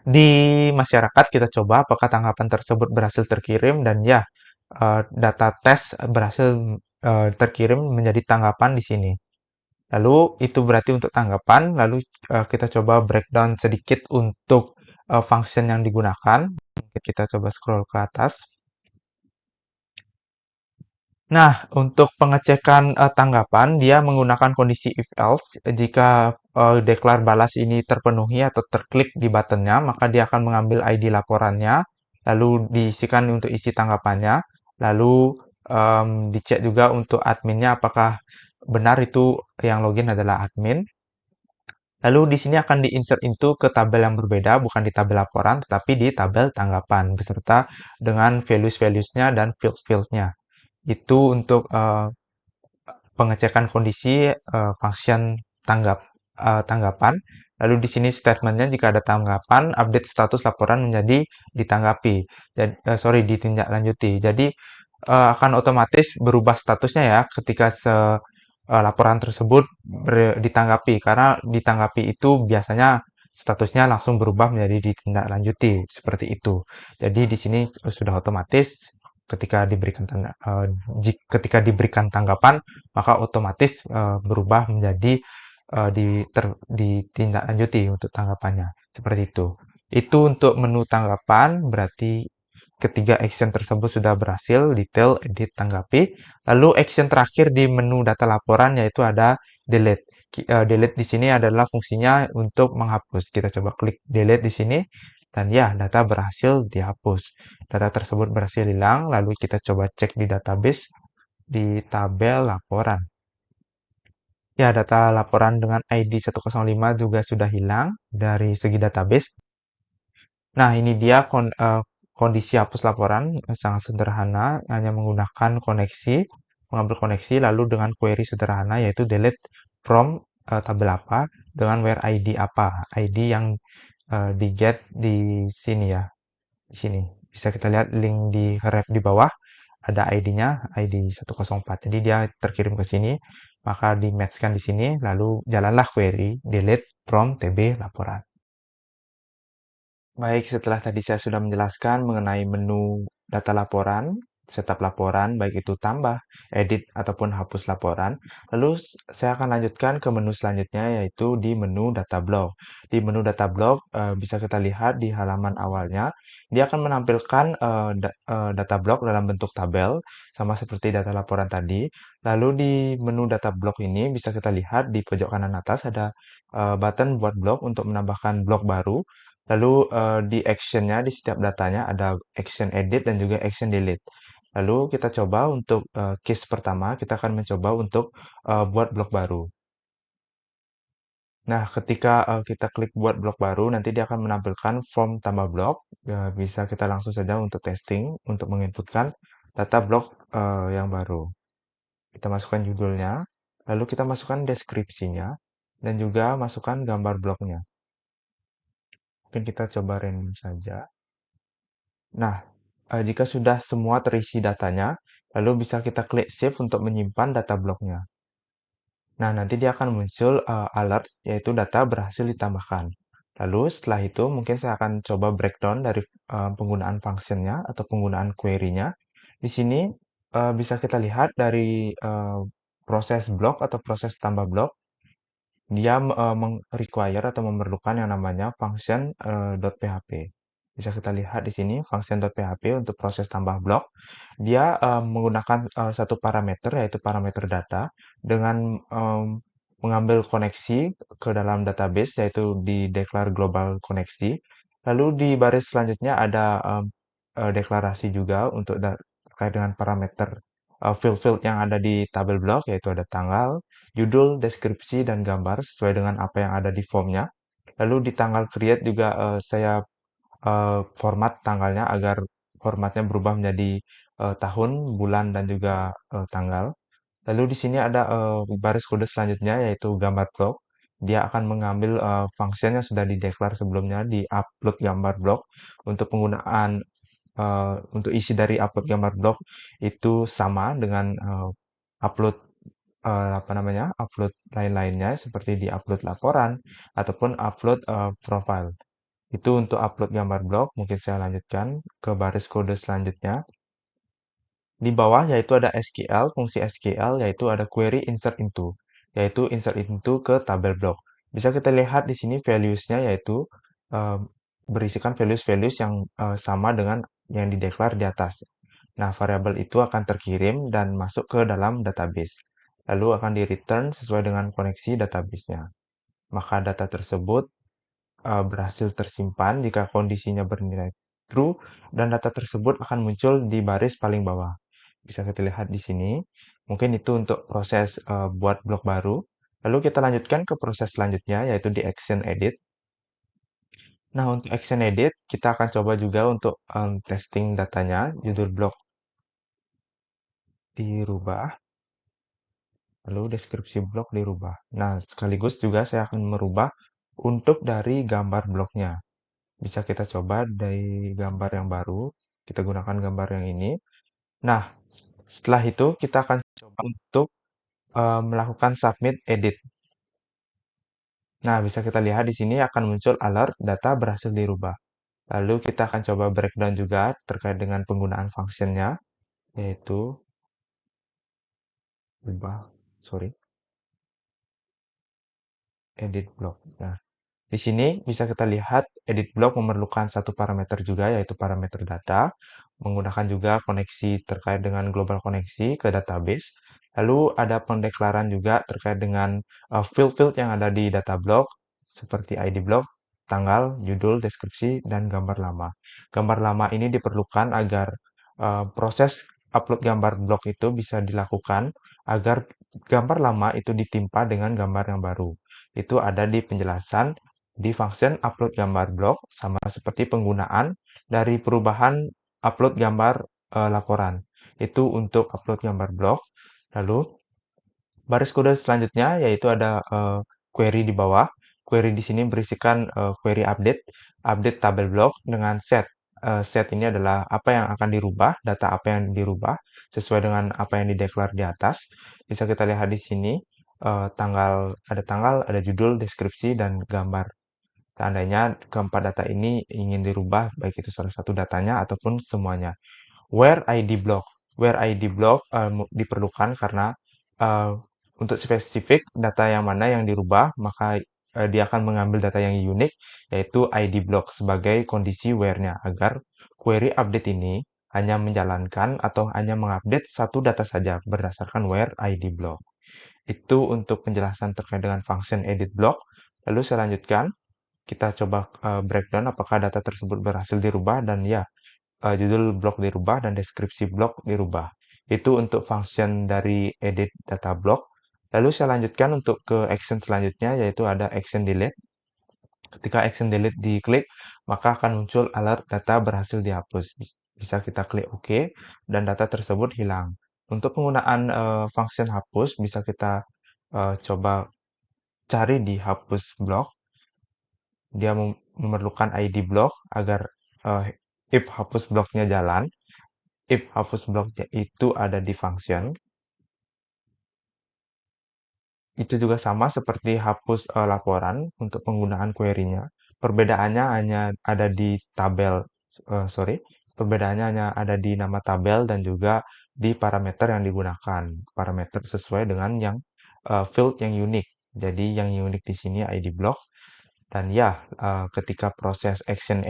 di masyarakat kita coba apakah tanggapan tersebut berhasil terkirim, dan ya, data tes berhasil terkirim menjadi tanggapan di sini. Lalu itu berarti untuk tanggapan, lalu kita coba breakdown sedikit untuk function yang digunakan. Kita coba scroll ke atas. Nah, untuk pengecekan tanggapan, dia menggunakan kondisi if else. Jika deklar balas ini terpenuhi atau terklik di buttonnya, maka dia akan mengambil ID laporannya, lalu diisikan untuk isi tanggapannya, lalu dicek juga untuk adminnya apakah benar itu yang login adalah admin. Lalu di sini akan di-insert into ke tabel yang berbeda, bukan di tabel laporan, tetapi di tabel tanggapan, beserta dengan values-values-nya dan fields-fields-nya. Itu untuk pengecekan kondisi function tanggapan. Lalu di sini statementnya jika ada tanggapan, update status laporan menjadi ditanggapi. Jadi, sorry, ditindaklanjuti. Jadi akan otomatis berubah statusnya ya ketika laporan tersebut ditanggapi, karena ditanggapi itu biasanya statusnya langsung berubah menjadi ditindaklanjuti seperti itu. Jadi di sini sudah otomatis ketika diberikan ketika diberikan tanggapan, maka otomatis berubah menjadi ditindaklanjuti untuk tanggapannya seperti itu. Itu untuk menu tanggapan, berarti ketiga action tersebut sudah berhasil, detail, edit, tanggapi. Lalu action terakhir di menu data laporan yaitu ada delete. Delete di sini adalah fungsinya untuk menghapus. Kita coba klik delete di sini, dan ya, data berhasil dihapus. Data tersebut berhasil hilang, lalu kita coba cek di database di tabel laporan. Ya, data laporan dengan ID 105 juga sudah hilang dari segi database. Nah, ini dia kondisi hapus laporan, sangat sederhana, hanya menggunakan koneksi, mengambil koneksi, lalu dengan query sederhana, yaitu delete from tabel apa, dengan where ID apa, ID yang di get di sini ya, di sini. Bisa kita lihat link di ref di bawah, ada ID-nya, ID 104. Jadi dia terkirim ke sini, maka di-matchkan di sini, lalu jalanlah query delete from TB laporan. Baik, setelah tadi saya sudah menjelaskan mengenai menu data laporan, setup laporan, baik itu tambah, edit, ataupun hapus laporan. Lalu saya akan lanjutkan ke menu selanjutnya, yaitu di menu data block. Di menu data block, bisa kita lihat di halaman awalnya, dia akan menampilkan data block dalam bentuk tabel, sama seperti data laporan tadi. Lalu di menu data block ini, bisa kita lihat di pojok kanan atas ada button buat blok untuk menambahkan blok baru. Lalu di action-nya di setiap datanya ada action edit dan juga action delete. Lalu kita coba untuk case pertama, kita akan mencoba untuk buat blok baru. Nah, ketika kita klik buat blok baru, nanti dia akan menampilkan form tambah blok. Bisa kita langsung saja untuk testing, untuk menginputkan data blok yang baru. Kita masukkan judulnya, lalu kita masukkan deskripsinya, dan juga masukkan gambar blognya. Mungkin kita coba random saja. Nah, jika sudah semua terisi datanya, lalu bisa kita klik Save untuk menyimpan data blognya. Nah, nanti dia akan muncul alert, yaitu data berhasil ditambahkan. Lalu setelah itu, mungkin saya akan coba breakdown dari penggunaan functionnya atau penggunaan query-nya. Di sini bisa kita lihat dari proses blok atau proses tambah blok, dia require atau memerlukan yang namanya function.php. Bisa kita lihat di sini function.php untuk proses tambah blok. Dia menggunakan satu parameter yaitu parameter data dengan mengambil koneksi ke dalam database yaitu di declare global koneksi. Lalu di baris selanjutnya ada deklarasi juga untuk terkait dengan parameter field-field yang ada di tabel blok yaitu ada tanggal, judul, deskripsi, dan gambar sesuai dengan apa yang ada di formnya. Lalu di tanggal create juga saya format tanggalnya agar formatnya berubah menjadi tahun, bulan, dan juga tanggal. Lalu di sini ada baris kode selanjutnya yaitu gambar blok. Dia akan mengambil function yang sudah dideklar sebelumnya di upload gambar blok untuk penggunaan untuk isi dari upload gambar blog itu sama dengan upload apa namanya upload lain-lainnya seperti di upload laporan ataupun upload profile. Itu untuk upload gambar blog. Mungkin saya lanjutkan ke baris kode selanjutnya. Di bawah yaitu ada SQL, fungsi SQL yaitu ada query insert into, yaitu insert into ke tabel blok. Bisa kita lihat di sini values-nya yaitu eh, berisikan values-values yang sama dengan yang dideklar di atas. Nah, variabel itu akan terkirim dan masuk ke dalam database. Lalu akan di-return sesuai dengan koneksi database-nya. Maka data tersebut berhasil tersimpan jika kondisinya bernilai true dan data tersebut akan muncul di baris paling bawah. Bisa kita lihat di sini. Mungkin itu untuk proses buat blok baru. Lalu kita lanjutkan ke proses selanjutnya yaitu di action edit. Nah, untuk action edit kita akan coba juga untuk testing datanya, judul blok dirubah, lalu deskripsi blok dirubah. Nah, sekaligus juga saya akan merubah untuk dari gambar bloknya. Bisa kita coba dari gambar yang baru. Kita gunakan gambar yang ini. Nah, setelah itu kita akan coba untuk melakukan submit edit. Nah, bisa kita lihat di sini akan muncul alert data berhasil dirubah. Lalu kita akan coba breakdown juga terkait dengan penggunaan functionnya, yaitu ubah, sorry, edit block. Nah, di sini bisa kita lihat edit block memerlukan satu parameter juga yaitu parameter data, menggunakan juga koneksi terkait dengan global koneksi ke database. Lalu ada pendeklaran juga terkait dengan field-field yang ada di data block seperti ID block, tanggal, judul, deskripsi, dan gambar lama. Gambar lama ini diperlukan agar proses upload gambar blok itu bisa dilakukan agar gambar lama itu ditimpa dengan gambar yang baru. Itu ada di penjelasan di function upload gambar blok sama seperti penggunaan dari perubahan upload gambar laporan. Itu untuk upload gambar blok. Lalu baris kode selanjutnya yaitu ada query di bawah. Query di sini berisikan query update, update tabel blok dengan set. Set ini adalah apa yang akan dirubah, data apa yang dirubah sesuai dengan apa yang dideklar di atas. Bisa kita lihat di sini tanggal, ada judul, deskripsi, dan gambar. Seandainya keempat data ini ingin dirubah, baik itu salah satu datanya ataupun semuanya. Where ID block. Where ID block diperlukan karena uh, untuk spesifik data yang mana yang dirubah, maka dia akan mengambil data yang unik, yaitu ID block sebagai kondisi where-nya, agar query update ini hanya menjalankan atau hanya mengupdate satu data saja berdasarkan where ID block. Itu untuk penjelasan terkait dengan function edit block. Lalu saya lanjutkan, kita coba breakdown apakah data tersebut berhasil dirubah dan ya, judul blok dirubah dan deskripsi blok dirubah. Itu untuk function dari edit data block. Lalu saya lanjutkan untuk ke action selanjutnya yaitu ada action delete. Ketika action delete diklik, maka akan muncul alert data berhasil dihapus. Bisa kita klik OK dan data tersebut hilang. Untuk penggunaan function hapus bisa kita coba cari di hapus blok. Dia memerlukan ID blok agar eh, if hapus bloknya jalan. If hapus bloknya itu ada di function, itu juga sama seperti hapus laporan untuk penggunaan query-nya. Perbedaannya hanya ada di tabel, sorry, perbedaannya hanya ada di nama tabel dan juga di parameter yang digunakan. Parameter sesuai dengan yang field yang unik. Jadi yang unik di sini ID block. Dan ya, ketika proses action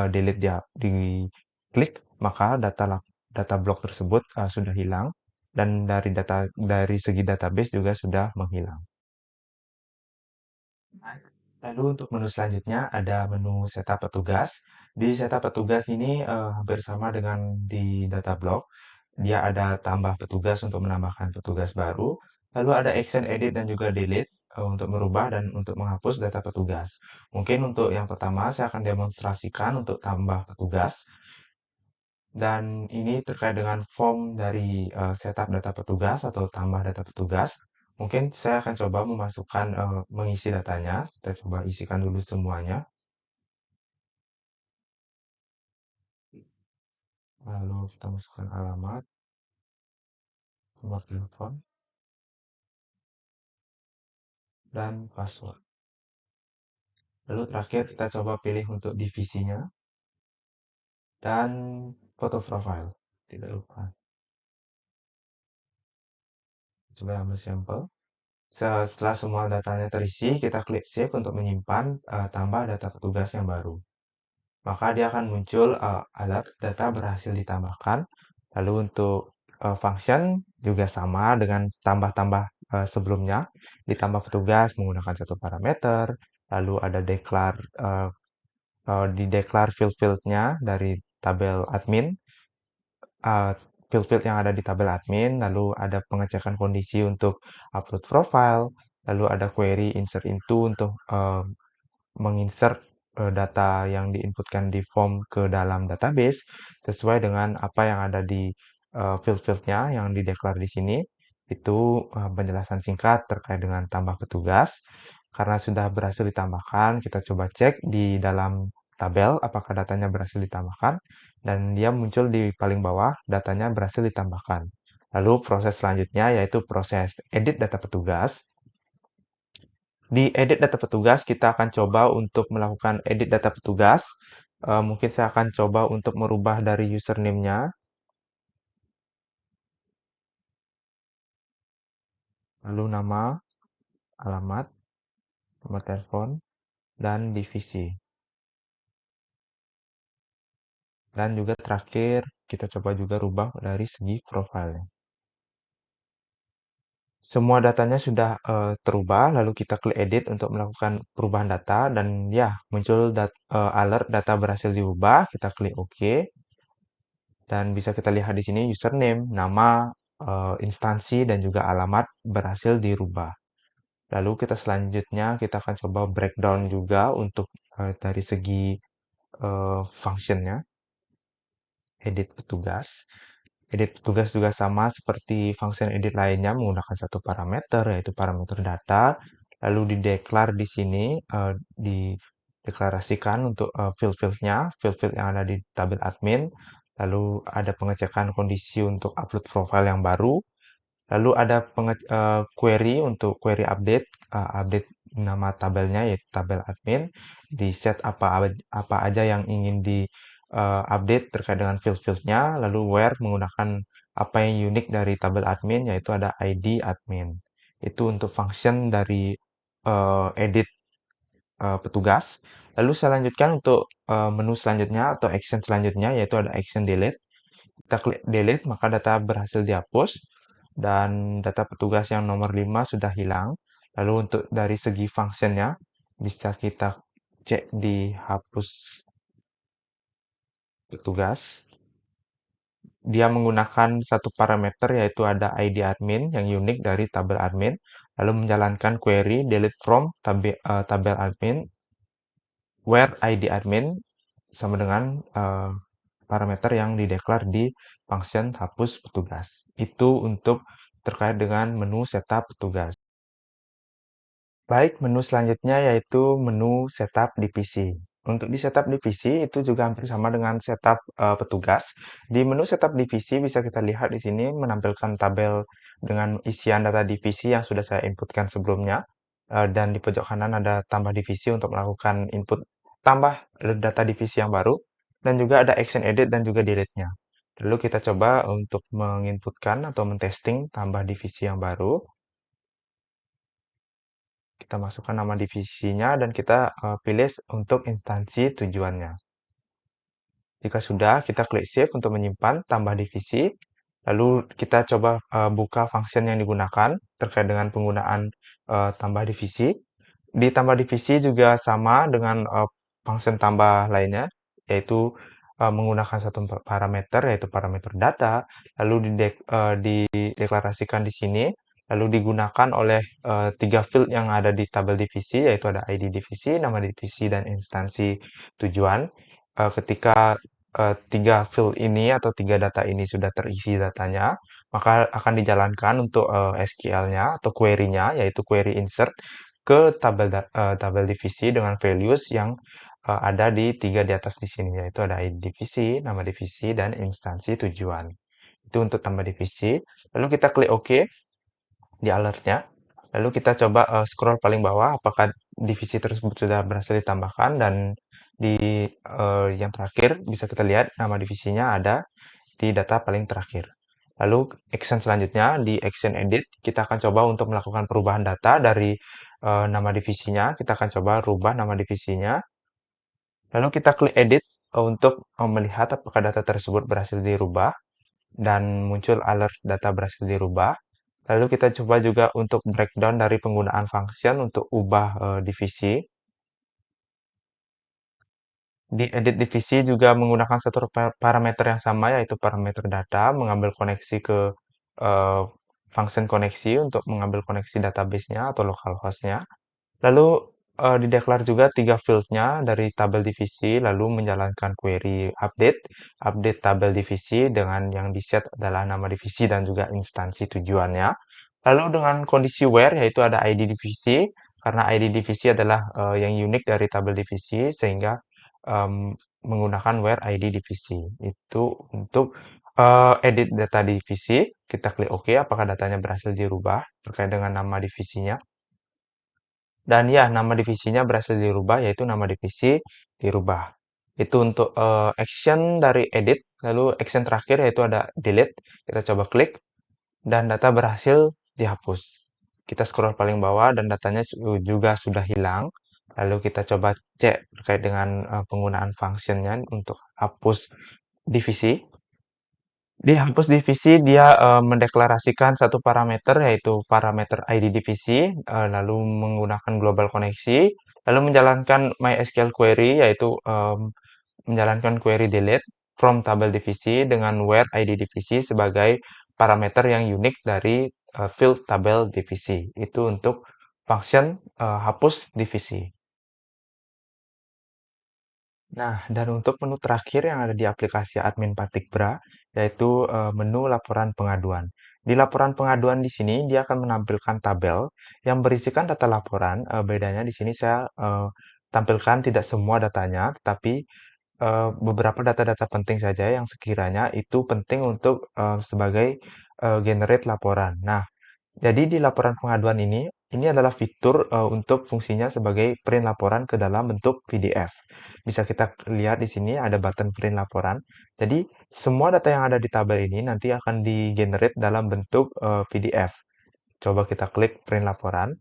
delete dia diklik, maka data blok tersebut sudah hilang dan dari segi database juga sudah menghilang. Lalu untuk menu selanjutnya ada menu setup petugas. Di setup petugas ini hampir sama dengan di data block. Dia ada tambah petugas untuk menambahkan petugas baru. Lalu ada action edit dan juga delete untuk merubah dan untuk menghapus data petugas. Mungkin untuk yang pertama saya akan demonstrasikan untuk tambah petugas. Dan ini terkait dengan form dari setup data petugas atau tambah data petugas. Mungkin saya akan coba memasukkan, mengisi datanya. Kita coba isikan dulu semuanya. Lalu kita masukkan alamat, nomor telepon, dan password. Lalu terakhir kita coba pilih untuk divisinya dan foto profile. Tidak lupa. Coba ambil sampel. Setelah semua datanya terisi, kita klik save untuk menyimpan tambah data petugas yang baru. Maka dia akan muncul alert data berhasil ditambahkan. Lalu untuk function juga sama dengan tambah-tambah sebelumnya. Ditambah petugas menggunakan satu parameter. Lalu ada declare di declare field-fieldnya dari tabel admin. uh, Field-field yang ada di tabel admin, lalu ada pengecekan kondisi untuk upload profile, lalu ada query insert into untuk menginsert data yang diinputkan di form ke dalam database sesuai dengan apa yang ada di field-fieldnya yang dideklar di sini. Itu penjelasan singkat terkait dengan tambah petugas. Karena sudah berhasil ditambahkan, kita coba cek di dalam tabel apakah datanya berhasil ditambahkan. Dan dia muncul di paling bawah, datanya berhasil ditambahkan. Lalu proses selanjutnya yaitu proses edit data petugas. Di edit data petugas, kita akan coba untuk melakukan edit data petugas. Mungkin saya akan coba untuk merubah dari username-nya, lalu nama, alamat, nomor telepon, dan divisi. Dan juga terakhir, kita coba juga rubah dari segi profilnya. Semua datanya sudah terubah, lalu kita klik edit untuk melakukan perubahan data, dan ya, muncul alert data berhasil diubah, kita klik OK. Dan bisa kita lihat di sini username, nama, instansi, dan juga alamat berhasil dirubah. Lalu kita selanjutnya kita akan coba breakdown juga untuk dari segi functionnya, edit petugas. Edit petugas juga sama seperti function edit lainnya menggunakan satu parameter yaitu parameter data. Lalu dideklar di sini dideklarasikan untuk field-fieldnya, field-field yang ada di tabel admin. Lalu ada pengecekan kondisi untuk upload profile yang baru. Lalu ada query untuk query update, update nama tabelnya yaitu tabel admin, di set apa aja yang ingin di update terkait dengan field-fieldnya, lalu where menggunakan apa yang unik dari tabel admin yaitu ada ID admin. Itu untuk function dari edit petugas. Lalu saya lanjutkan untuk menu selanjutnya atau action selanjutnya yaitu ada action delete. Kita klik delete, maka data berhasil dihapus dan data petugas yang nomor 5 sudah hilang. Lalu untuk dari segi functionnya bisa kita cek di hapus petugas. Dia menggunakan satu parameter yaitu ada ID admin yang unik dari tabel admin. Lalu menjalankan query delete from tabel admin where ID admin sama dengan parameter yang dideklar di function hapus petugas. Itu untuk terkait dengan menu setup petugas. Baik, menu selanjutnya yaitu menu setup divisi. Untuk di setup divisi itu juga hampir sama dengan setup petugas. Di menu setup divisi bisa kita lihat di sini menampilkan tabel dengan isian data divisi yang sudah saya inputkan sebelumnya. Dan di pojok kanan ada tambah divisi untuk melakukan input tambah data divisi yang baru. Dan juga ada action edit dan juga delete-nya. Lalu kita coba untuk menginputkan atau mentesting tambah divisi yang baru. Kita masukkan nama divisinya dan kita pilih untuk instansi tujuannya. Jika sudah, kita klik Save untuk menyimpan tambah divisi. Lalu kita coba buka function yang digunakan terkait dengan penggunaan tambah divisi. Di tambah divisi juga sama dengan function tambah lainnya, yaitu menggunakan satu parameter, yaitu parameter data, lalu dideklarasikan di sini, lalu digunakan oleh tiga field yang ada di tabel divisi, yaitu ada ID divisi, nama divisi, dan instansi tujuan. Ketika tiga field ini atau tiga data ini sudah terisi datanya, maka akan dijalankan untuk SQL-nya atau query-nya, yaitu query insert ke tabel divisi dengan values yang ada di tiga di atas di sini, yaitu ada ID divisi, nama divisi, dan instansi tujuan. Itu untuk tambah divisi. Lalu kita klik OK di alertnya. Lalu kita coba scroll paling bawah apakah divisi tersebut sudah berhasil ditambahkan dan di yang terakhir bisa kita lihat nama divisinya ada di data paling terakhir. Lalu action selanjutnya di action edit kita akan coba untuk melakukan perubahan data dari nama divisinya. Kita akan coba rubah nama divisinya. Lalu kita klik edit untuk melihat apakah data tersebut berhasil dirubah dan muncul alert data berhasil dirubah. Lalu kita coba juga untuk breakdown dari penggunaan function untuk ubah divisi. Di edit divisi juga menggunakan satu parameter yang sama, yaitu parameter data, mengambil koneksi ke eh, function koneksi untuk mengambil koneksi database-nya atau localhost-nya. Lalu dideklar juga tiga field-nya dari tabel divisi, lalu menjalankan query update tabel divisi dengan yang di-set adalah nama divisi dan juga instansi tujuannya. Lalu dengan kondisi where, yaitu ada ID divisi, karena ID divisi adalah yang unik dari tabel divisi, sehingga em, menggunakan where ID divisi. Itu untuk edit data divisi, kita klik OK, apakah datanya berhasil dirubah terkait dengan nama divisinya. Dan ya, nama divisinya berhasil dirubah, yaitu nama divisi dirubah. Itu untuk action dari edit, lalu action terakhir yaitu ada delete. Kita coba klik, dan data berhasil dihapus. Kita scroll paling bawah dan datanya juga sudah hilang. Lalu kita coba cek terkait dengan penggunaan functionnya untuk hapus divisi. Di hapus divisi, dia mendeklarasikan satu parameter, yaitu parameter ID divisi, lalu menggunakan global koneksi, lalu menjalankan MySQL query, yaitu menjalankan query delete from tabel divisi dengan where ID divisi sebagai parameter yang unik dari field tabel divisi. Itu untuk function hapus divisi. Nah, dan untuk menu terakhir yang ada di aplikasi admin Patikbra, yaitu menu laporan pengaduan. Di laporan pengaduan di sini, dia akan menampilkan tabel yang berisikan data laporan. Bedanya di sini saya tampilkan tidak semua datanya, tetapi beberapa data-data penting saja yang sekiranya itu penting untuk sebagai generate laporan. Nah, jadi di laporan pengaduan ini adalah fitur untuk fungsinya sebagai print laporan ke dalam bentuk PDF. Bisa kita lihat di sini ada button print laporan. Jadi semua data yang ada di tabel ini nanti akan di-generate dalam bentuk PDF. Coba kita klik print laporan.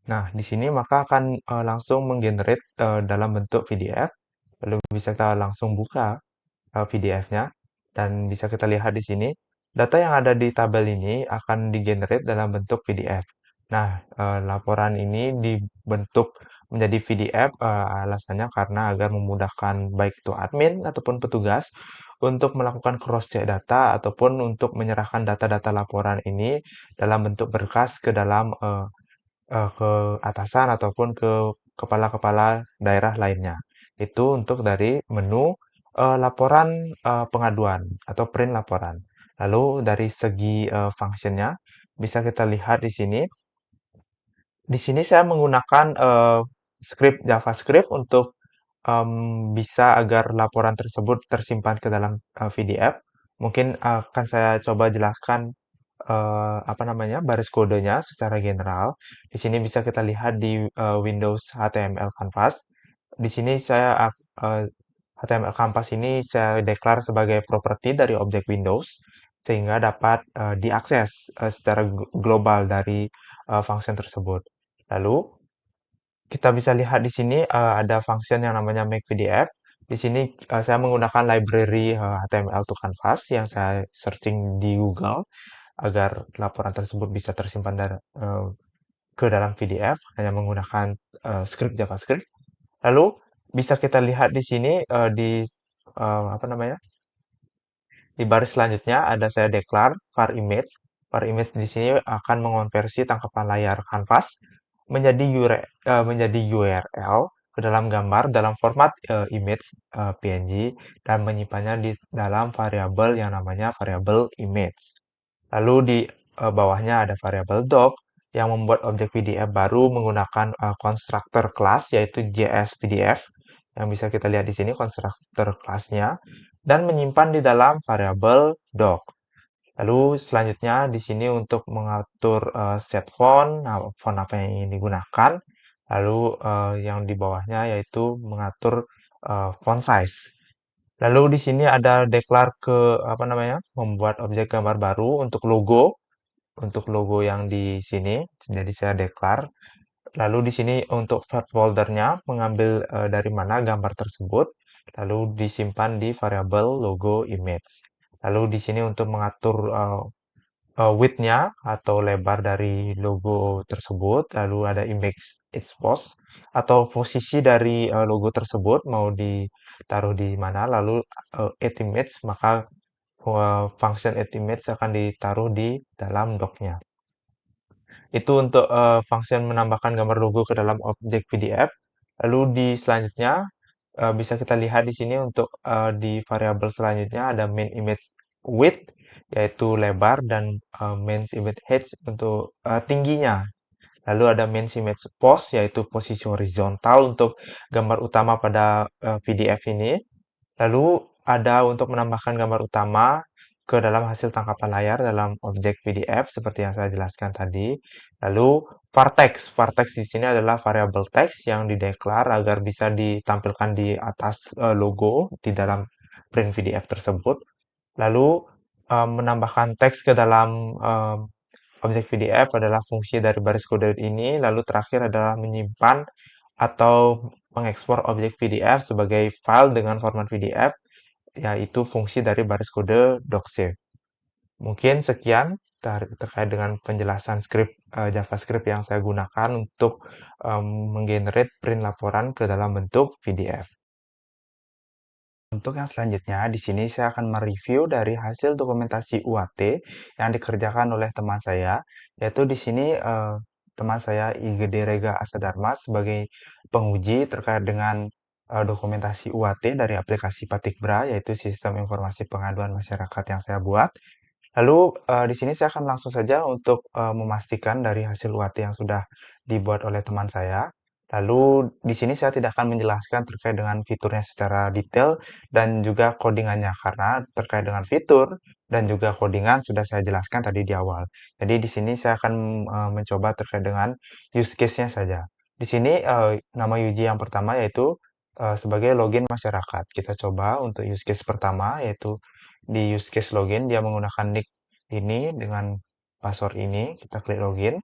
Nah, di sini maka akan langsung menggenerate dalam bentuk PDF. Lalu bisa kita langsung buka PDF-nya dan bisa kita lihat di sini data yang ada di tabel ini akan di-generate dalam bentuk PDF. Nah, laporan ini dibentuk menjadi PDF alasannya karena agar memudahkan baik itu admin ataupun petugas untuk melakukan cross-check data ataupun untuk menyerahkan data-data laporan ini dalam bentuk berkas ke dalam ke atasan ataupun ke kepala-kepala daerah lainnya. Itu untuk dari menu laporan pengaduan atau print laporan. Lalu dari segi functionnya bisa kita lihat di sini. Di sini saya menggunakan script JavaScript untuk bisa agar laporan tersebut tersimpan ke dalam PDF. Mungkin akan saya coba jelaskan apa namanya baris kodenya secara general. Di sini bisa kita lihat di Windows HTML Canvas. Di sini HTML Canvas ini saya declare sebagai properti dari objek Windows sehingga dapat diakses secara global dari function tersebut. Lalu kita bisa lihat di sini ada function yang namanya make PDF. Di sini saya menggunakan library HTML to Canvas yang saya searching di Google agar laporan tersebut bisa tersimpan ke dalam PDF hanya menggunakan script JavaScript. Lalu bisa kita lihat di sini apa namanya di baris selanjutnya ada saya declare var image. Var image di sini akan mengonversi tangkapan layar kanvas menjadi URL ke dalam gambar dalam format image PNG dan menyimpannya di dalam variabel yang namanya variabel image. Lalu di bawahnya ada variabel doc yang membuat objek PDF baru menggunakan constructor class yaitu JS PDF yang bisa kita lihat di sini constructor classnya dan menyimpan di dalam variabel doc. Lalu selanjutnya di sini untuk mengatur set font, nah, font apa yang ingin digunakan. Lalu yang di bawahnya yaitu mengatur font size. Lalu di sini ada declare ke apa namanya membuat objek gambar baru untuk logo yang di sini. Jadi saya declare. Lalu di sini untuk file foldernya mengambil dari mana gambar tersebut, lalu disimpan di variabel logo image. Lalu di sini untuk mengatur width-nya atau lebar dari logo tersebut, lalu ada image expose atau posisi dari logo tersebut mau ditaruh di mana, lalu add image, maka function add image akan ditaruh di dalam doc-nya. Itu untuk function menambahkan gambar logo ke dalam objek PDF. Lalu di selanjutnya bisa kita lihat di sini untuk di variabel selanjutnya ada main image width yaitu lebar dan main image height untuk tingginya. Lalu ada main image pose yaitu posisi horizontal untuk gambar utama pada PDF ini. Lalu ada untuk menambahkan gambar utama ke dalam hasil tangkapan layar dalam objek PDF seperti yang saya jelaskan tadi. Lalu var text di sini adalah variabel teks yang dideklar agar bisa ditampilkan di atas logo di dalam print PDF tersebut. Lalu menambahkan teks ke dalam objek PDF adalah fungsi dari baris kode ini. Lalu terakhir adalah menyimpan atau mengekspor objek PDF sebagai file dengan format PDF, yaitu fungsi dari baris kode docsave. Mungkin sekian terkait dengan penjelasan script JavaScript yang saya gunakan untuk menggenerate print laporan ke dalam bentuk PDF. Untuk yang selanjutnya, di sini saya akan mereview dari hasil dokumentasi UAT yang dikerjakan oleh teman saya, yaitu di sini teman saya IGD Rega Asadharma sebagai penguji terkait dengan dokumentasi UAT dari aplikasi Patikbra, yaitu Sistem Informasi Pengaduan Masyarakat yang saya buat. Lalu di sini saya akan langsung saja untuk memastikan dari hasil UAT yang sudah dibuat oleh teman saya. Lalu di sini saya tidak akan menjelaskan terkait dengan fiturnya secara detail dan juga codingannya karena terkait dengan fitur dan juga codingan sudah saya jelaskan tadi di awal. Jadi di sini saya akan mencoba terkait dengan use case-nya saja. Di sini nama uji yang pertama yaitu sebagai login masyarakat. Kita coba untuk use case pertama yaitu di use case login dia menggunakan nick ini dengan password ini, kita klik login.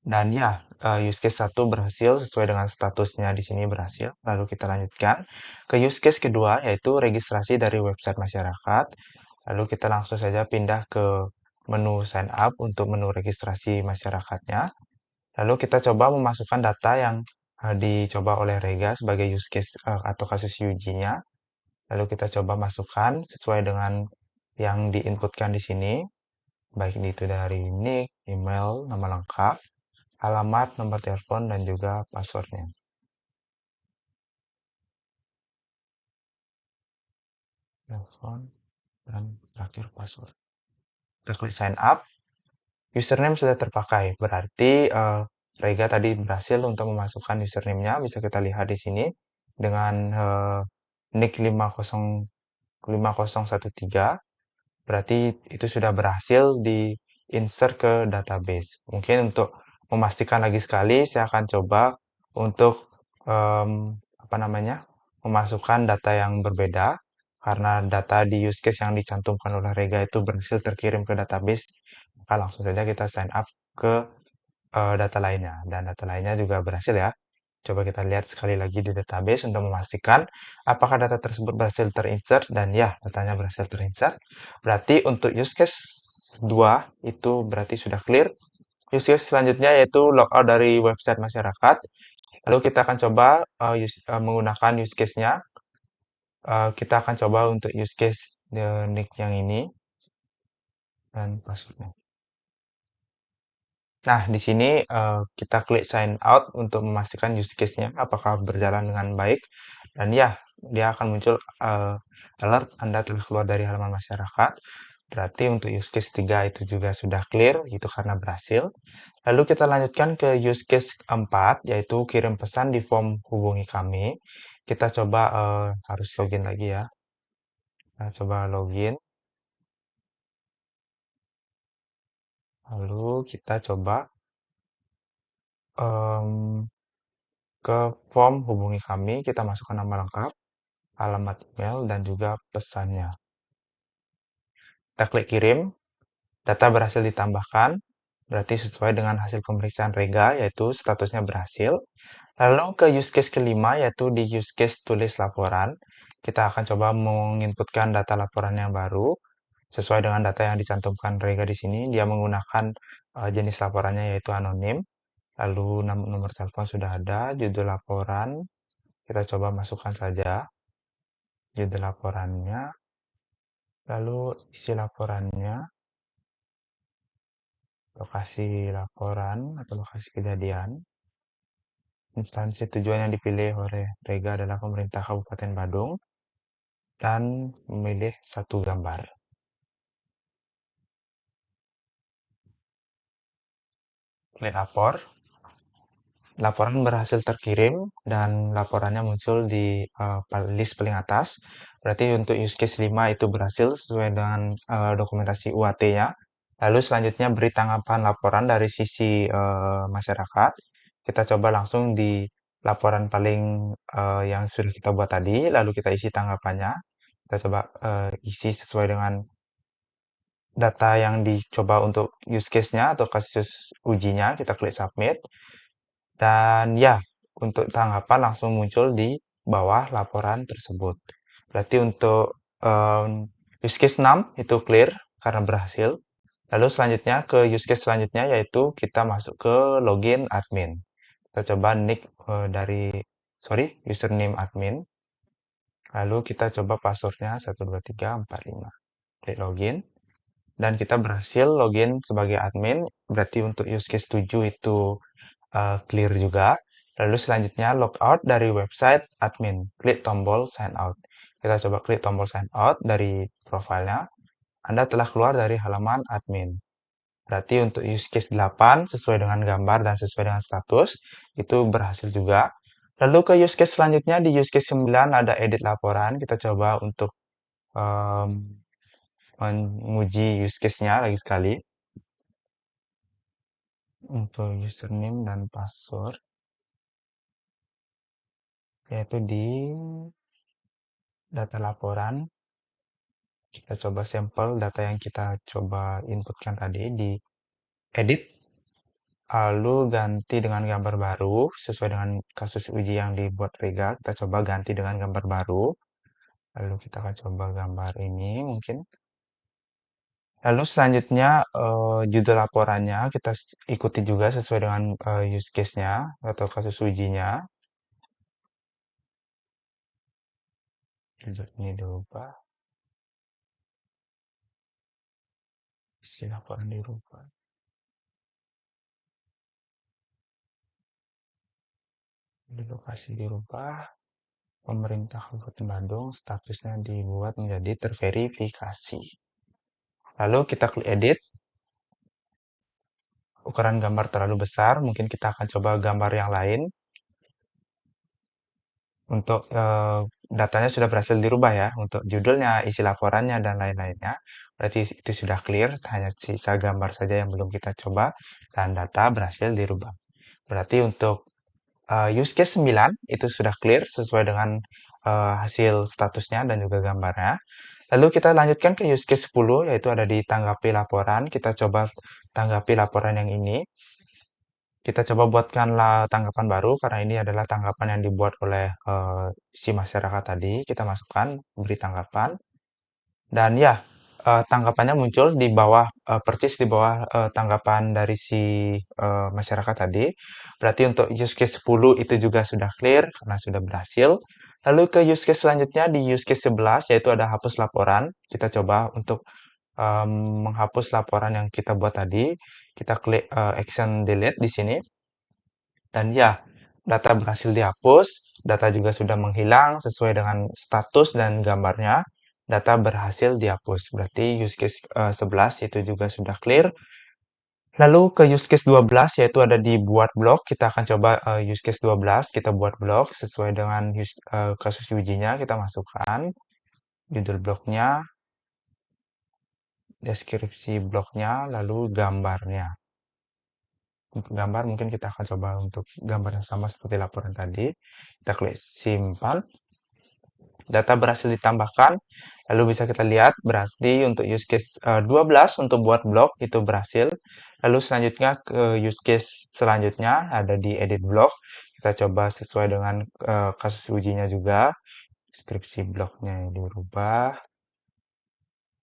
Dan ya, use case 1 berhasil sesuai dengan statusnya di sini berhasil. Lalu kita lanjutkan ke use case kedua yaitu registrasi dari website masyarakat. Lalu kita langsung saja pindah ke menu sign up untuk menu registrasi masyarakatnya. Lalu kita coba memasukkan data yang dicoba oleh Rega sebagai use case atau kasus ujinya. Lalu kita coba masukkan sesuai dengan yang diinputkan di sini, baik itu dari nick, email, nama lengkap, alamat, nomor telepon, dan juga passwordnya. telepon, dan terakhir password. Kita klik sign up. Username sudah terpakai, berarti Rega tadi berhasil untuk memasukkan username-nya. Bisa kita lihat di sini dengan nick 5013. Berarti itu sudah berhasil di insert ke database. Mungkin untuk memastikan lagi sekali, saya akan coba untuk apa namanya, memasukkan data yang berbeda karena data di use case yang dicantumkan oleh Rega itu berhasil terkirim ke database. Maka langsung saja kita sign up ke data lainnya, dan data lainnya juga berhasil ya. Coba kita lihat sekali lagi di database untuk memastikan apakah data tersebut berhasil terinsert, dan ya, datanya berhasil terinsert. Berarti untuk use case 2 itu berarti sudah clear. Use case selanjutnya yaitu logout dari website masyarakat. Lalu kita akan coba menggunakan use case-nya. Kita akan coba untuk use case nick yang ini dan passwordnya. Nah, di sini kita klik sign out untuk memastikan use case-nya apakah berjalan dengan baik. Dan ya, dia akan muncul alert Anda telah keluar dari halaman masyarakat. Berarti untuk use case 3 itu juga sudah clear, itu karena berhasil. Lalu kita lanjutkan ke use case 4, yaitu kirim pesan di form hubungi kami. Kita coba harus login lagi ya. Nah, coba login. Lalu kita coba em, ke form hubungi kami, kita masukkan nama lengkap, alamat email, dan juga pesannya. Kita klik kirim, data berhasil ditambahkan, berarti sesuai dengan hasil pemeriksaan Rega, yaitu statusnya berhasil. Lalu ke use case kelima, yaitu di use case tulis laporan. Kita akan coba menginputkan data laporan yang baru, sesuai dengan data yang dicantumkan Rega di sini. Dia menggunakan jenis laporannya yaitu anonim. Lalu nomor telepon sudah ada, judul laporan, kita coba masukkan saja judul laporannya, lalu isi laporannya, lokasi laporan atau lokasi kejadian, instansi tujuan yang dipilih oleh Rega adalah pemerintah Kabupaten Badung, dan memilih satu gambar. Klik lapor. Laporan berhasil terkirim dan laporannya muncul di list paling atas. Berarti untuk use case 5 itu berhasil sesuai dengan dokumentasi UAT-nya. Lalu selanjutnya beri tanggapan laporan dari sisi masyarakat. Kita coba langsung di laporan paling yang sudah kita buat tadi, lalu kita isi tanggapannya. Kita coba isi sesuai dengan data yang dicoba untuk use case-nya atau kasus ujinya. Kita klik submit. Dan ya, untuk tanggapan langsung muncul di bawah laporan tersebut. Berarti untuk use case 6 itu clear karena berhasil. Lalu selanjutnya ke use case selanjutnya yaitu kita masuk ke login admin. Kita coba nick username admin. Lalu kita coba passwordnya 12345. Klik login. Dan kita berhasil login sebagai admin. Berarti untuk use case 7 itu clear juga. Lalu selanjutnya logout dari website admin. Klik tombol sign out. Kita coba klik tombol sign out dari profilnya. Anda telah keluar dari halaman admin. Berarti untuk use case 8 sesuai dengan gambar dan sesuai dengan status itu berhasil juga. Lalu ke use case selanjutnya di use case 9 ada edit laporan. Kita coba untuk um, menguji use case-nya lagi sekali. Untuk username dan password yaitu di data laporan. Kita coba sampel data yang kita coba inputkan tadi di edit, lalu ganti dengan gambar baru sesuai dengan kasus uji yang dibuat Rega. Kita coba ganti dengan gambar baru. Lalu kita akan coba gambar ini mungkin. Lalu selanjutnya judul laporannya kita ikuti juga sesuai dengan use case-nya atau kasus ujinya. Judul ini dirubah, isi laporan dirubah. Di lokasi dirubah. Pemerintah Kabupaten Bandung statusnya dibuat menjadi terverifikasi. Lalu kita klik edit. Ukuran gambar terlalu besar, mungkin kita akan coba gambar yang lain. Untuk datanya sudah berhasil dirubah ya, untuk judulnya, isi laporannya, dan lain-lainnya. Berarti itu sudah clear, hanya sisa gambar saja yang belum kita coba, dan data berhasil dirubah. Berarti untuk use case 9 itu sudah clear sesuai dengan hasil statusnya dan juga gambarnya. Lalu kita lanjutkan ke use case 10, yaitu ada di tanggapi laporan. Kita coba tanggapi laporan yang ini. Kita coba buatkanlah tanggapan baru karena ini adalah tanggapan yang dibuat oleh si masyarakat tadi. Kita masukkan, beri tanggapan. Dan ya, tanggapannya muncul di bawah, persis di bawah tanggapan dari si masyarakat tadi. Berarti untuk use case 10 itu juga sudah clear karena sudah berhasil. Lalu ke use case selanjutnya di use case 11 yaitu ada hapus laporan. Kita coba untuk menghapus laporan yang kita buat tadi. Kita klik action delete di sini. Dan ya, data berhasil dihapus, data juga sudah menghilang sesuai dengan status dan gambarnya. Data berhasil dihapus. Berarti use case 11 itu juga sudah clear. Lalu ke use case 12 yaitu ada di buat blog. Kita akan coba use case 12, kita buat blog sesuai dengan kasus ujinya. Kita masukkan judul blognya, deskripsi blognya, lalu gambarnya. Untuk gambar mungkin kita akan coba untuk gambar yang sama seperti laporan tadi. Kita klik simpan. Data berhasil ditambahkan. Lalu bisa kita lihat berarti untuk use case 12 untuk buat blog itu berhasil. Lalu selanjutnya ke use case selanjutnya ada di edit blog. Kita coba sesuai dengan kasus ujinya juga. Deskripsi blognya dirubah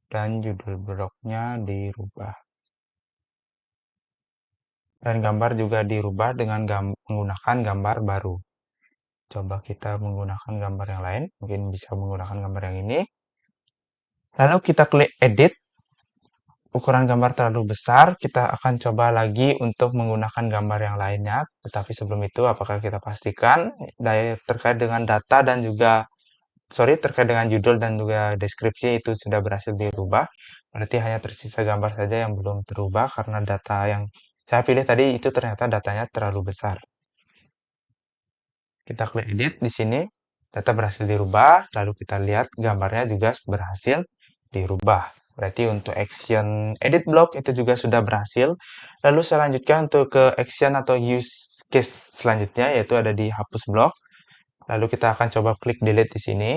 dan judul blognya dirubah. Dan gambar juga dirubah dengan menggunakan gambar baru. Coba kita menggunakan gambar yang lain. Mungkin bisa menggunakan gambar yang ini. Lalu kita klik edit. Ukuran gambar terlalu besar. Kita akan coba lagi untuk menggunakan gambar yang lainnya. Tetapi sebelum itu, apakah kita pastikan terkait dengan data dan juga, terkait dengan judul dan juga deskripsi itu sudah berhasil dirubah. Berarti hanya tersisa gambar saja yang belum terubah karena data yang saya pilih tadi itu ternyata datanya terlalu besar. Kita klik edit di sini, data berhasil dirubah, lalu kita lihat gambarnya juga berhasil dirubah. Berarti untuk action edit block itu juga sudah berhasil. Lalu saya lanjutkan untuk ke action atau use case selanjutnya, yaitu ada di hapus block. Lalu kita akan coba klik delete di sini.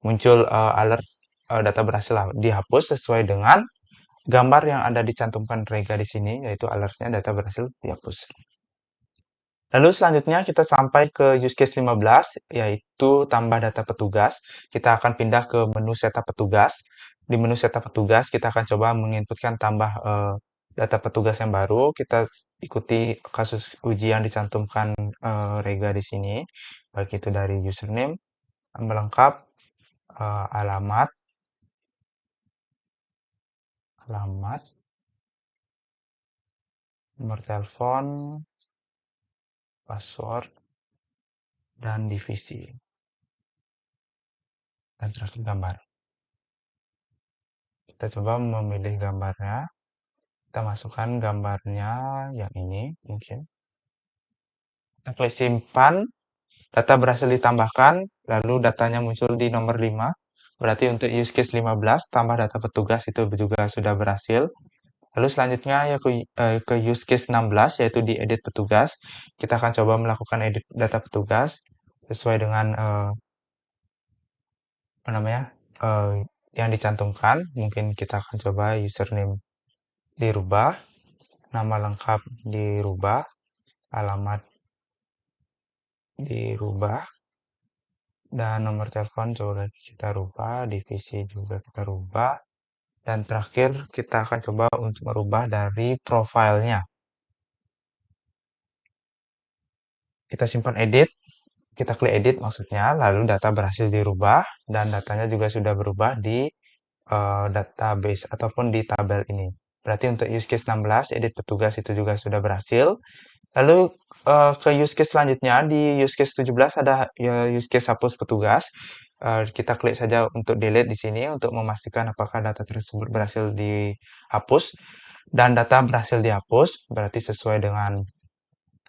Muncul alert data berhasil dihapus sesuai dengan gambar yang ada dicantumkan Rega di sini, yaitu alertnya data berhasil dihapus. Lalu selanjutnya kita sampai ke use case 15, yaitu tambah data petugas. Kita akan pindah ke menu setup petugas. Di menu setup petugas, kita akan coba menginputkan tambah data petugas yang baru. Kita ikuti kasus uji yang dicantumkan Rega di sini, baik itu dari username, nama lengkap, alamat, nomor telepon, password, dan divisi. Dan terakhir gambar. Kita coba memilih gambarnya. Kita masukkan gambarnya yang ini mungkin. Kita klik simpan. Data berhasil ditambahkan. Lalu datanya muncul di nomor 5. Berarti untuk use case 15 tambah data petugas itu juga sudah berhasil. Lalu selanjutnya ya ke use case 16 yaitu di edit petugas. Kita akan coba melakukan edit data petugas sesuai dengan yang dicantumkan. Mungkin kita akan coba username dirubah, nama lengkap dirubah, alamat dirubah, dan nomor telepon coba kita rubah, divisi juga kita rubah, dan terakhir kita akan coba untuk merubah dari profilnya. Kita simpan edit, kita klik edit maksudnya, lalu data berhasil dirubah, dan datanya juga sudah berubah di database ataupun di tabel ini. Berarti untuk use case 16, edit petugas itu juga sudah berhasil. Lalu ke use case selanjutnya, di use case 17 ada ya, use case hapus petugas. Kita klik saja untuk delete di sini untuk memastikan apakah data tersebut berhasil dihapus. Dan data berhasil dihapus, berarti sesuai dengan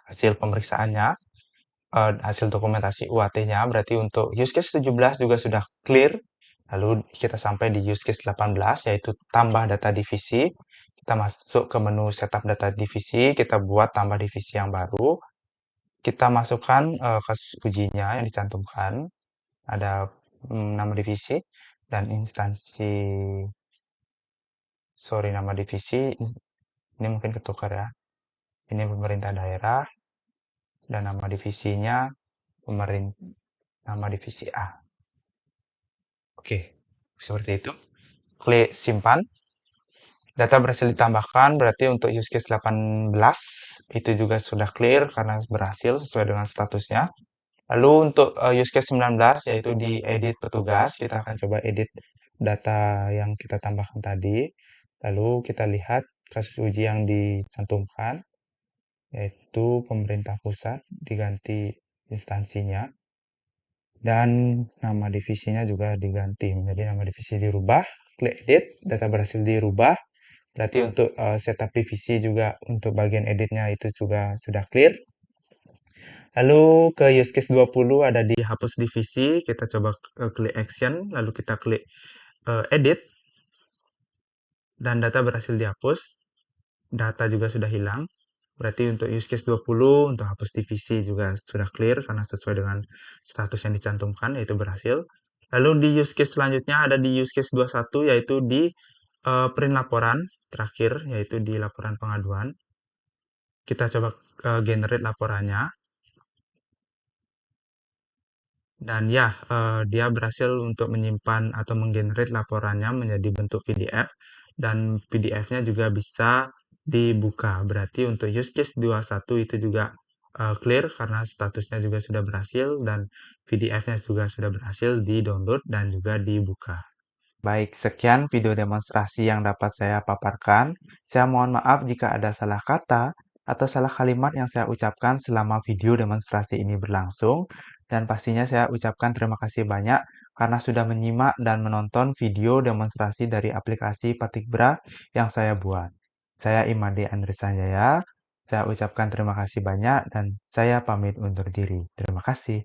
hasil pemeriksaannya, hasil dokumentasi UAT-nya, berarti untuk use case 17 juga sudah clear. Lalu kita sampai di use case 18, yaitu tambah data divisi. Kita masuk ke menu setup data divisi, kita buat tambah divisi yang baru. Kita masukkan kasus ujinya yang dicantumkan, ada nama divisi dan instansi, sorry, nama divisi, ini mungkin ketukar ya. Ini pemerintah daerah, dan nama divisinya pemerintah, nama divisi A. Oke, seperti itu. Klik simpan. Data berhasil ditambahkan, berarti untuk use case 18 itu juga sudah clear karena berhasil sesuai dengan statusnya. Lalu untuk use case 19, yaitu di edit petugas, kita akan coba edit data yang kita tambahkan tadi. Lalu kita lihat kasus uji yang dicantumkan, yaitu pemerintah pusat, diganti instansinya. Dan nama divisinya juga diganti, menjadi nama divisi dirubah. Klik edit, data berhasil dirubah. Berarti untuk setup divisi juga untuk bagian editnya itu juga sudah clear. Lalu ke use case 20 ada di hapus divisi, kita coba klik action, lalu kita klik edit, dan data berhasil dihapus. Data juga sudah hilang. Berarti untuk use case 20, untuk hapus divisi juga sudah clear karena sesuai dengan status yang dicantumkan, yaitu berhasil. Lalu di use case selanjutnya ada di use case 21, yaitu di print laporan terakhir, yaitu di laporan pengaduan. Kita coba generate laporannya. Dan ya, dia berhasil untuk menyimpan atau menggenerate laporannya menjadi bentuk PDF. Dan PDF-nya juga bisa dibuka. Berarti untuk use case 21 itu juga clear karena statusnya juga sudah berhasil dan PDF-nya juga sudah berhasil di-download dan juga dibuka. Baik, sekian video demonstrasi yang dapat saya paparkan. Saya mohon maaf jika ada salah kata atau salah kalimat yang saya ucapkan selama video demonstrasi ini berlangsung. Dan pastinya saya ucapkan terima kasih banyak karena sudah menyimak dan menonton video demonstrasi dari aplikasi Patikbra yang saya buat. Saya Imade Andresanjaya, saya ucapkan terima kasih banyak dan saya pamit undur diri. Terima kasih.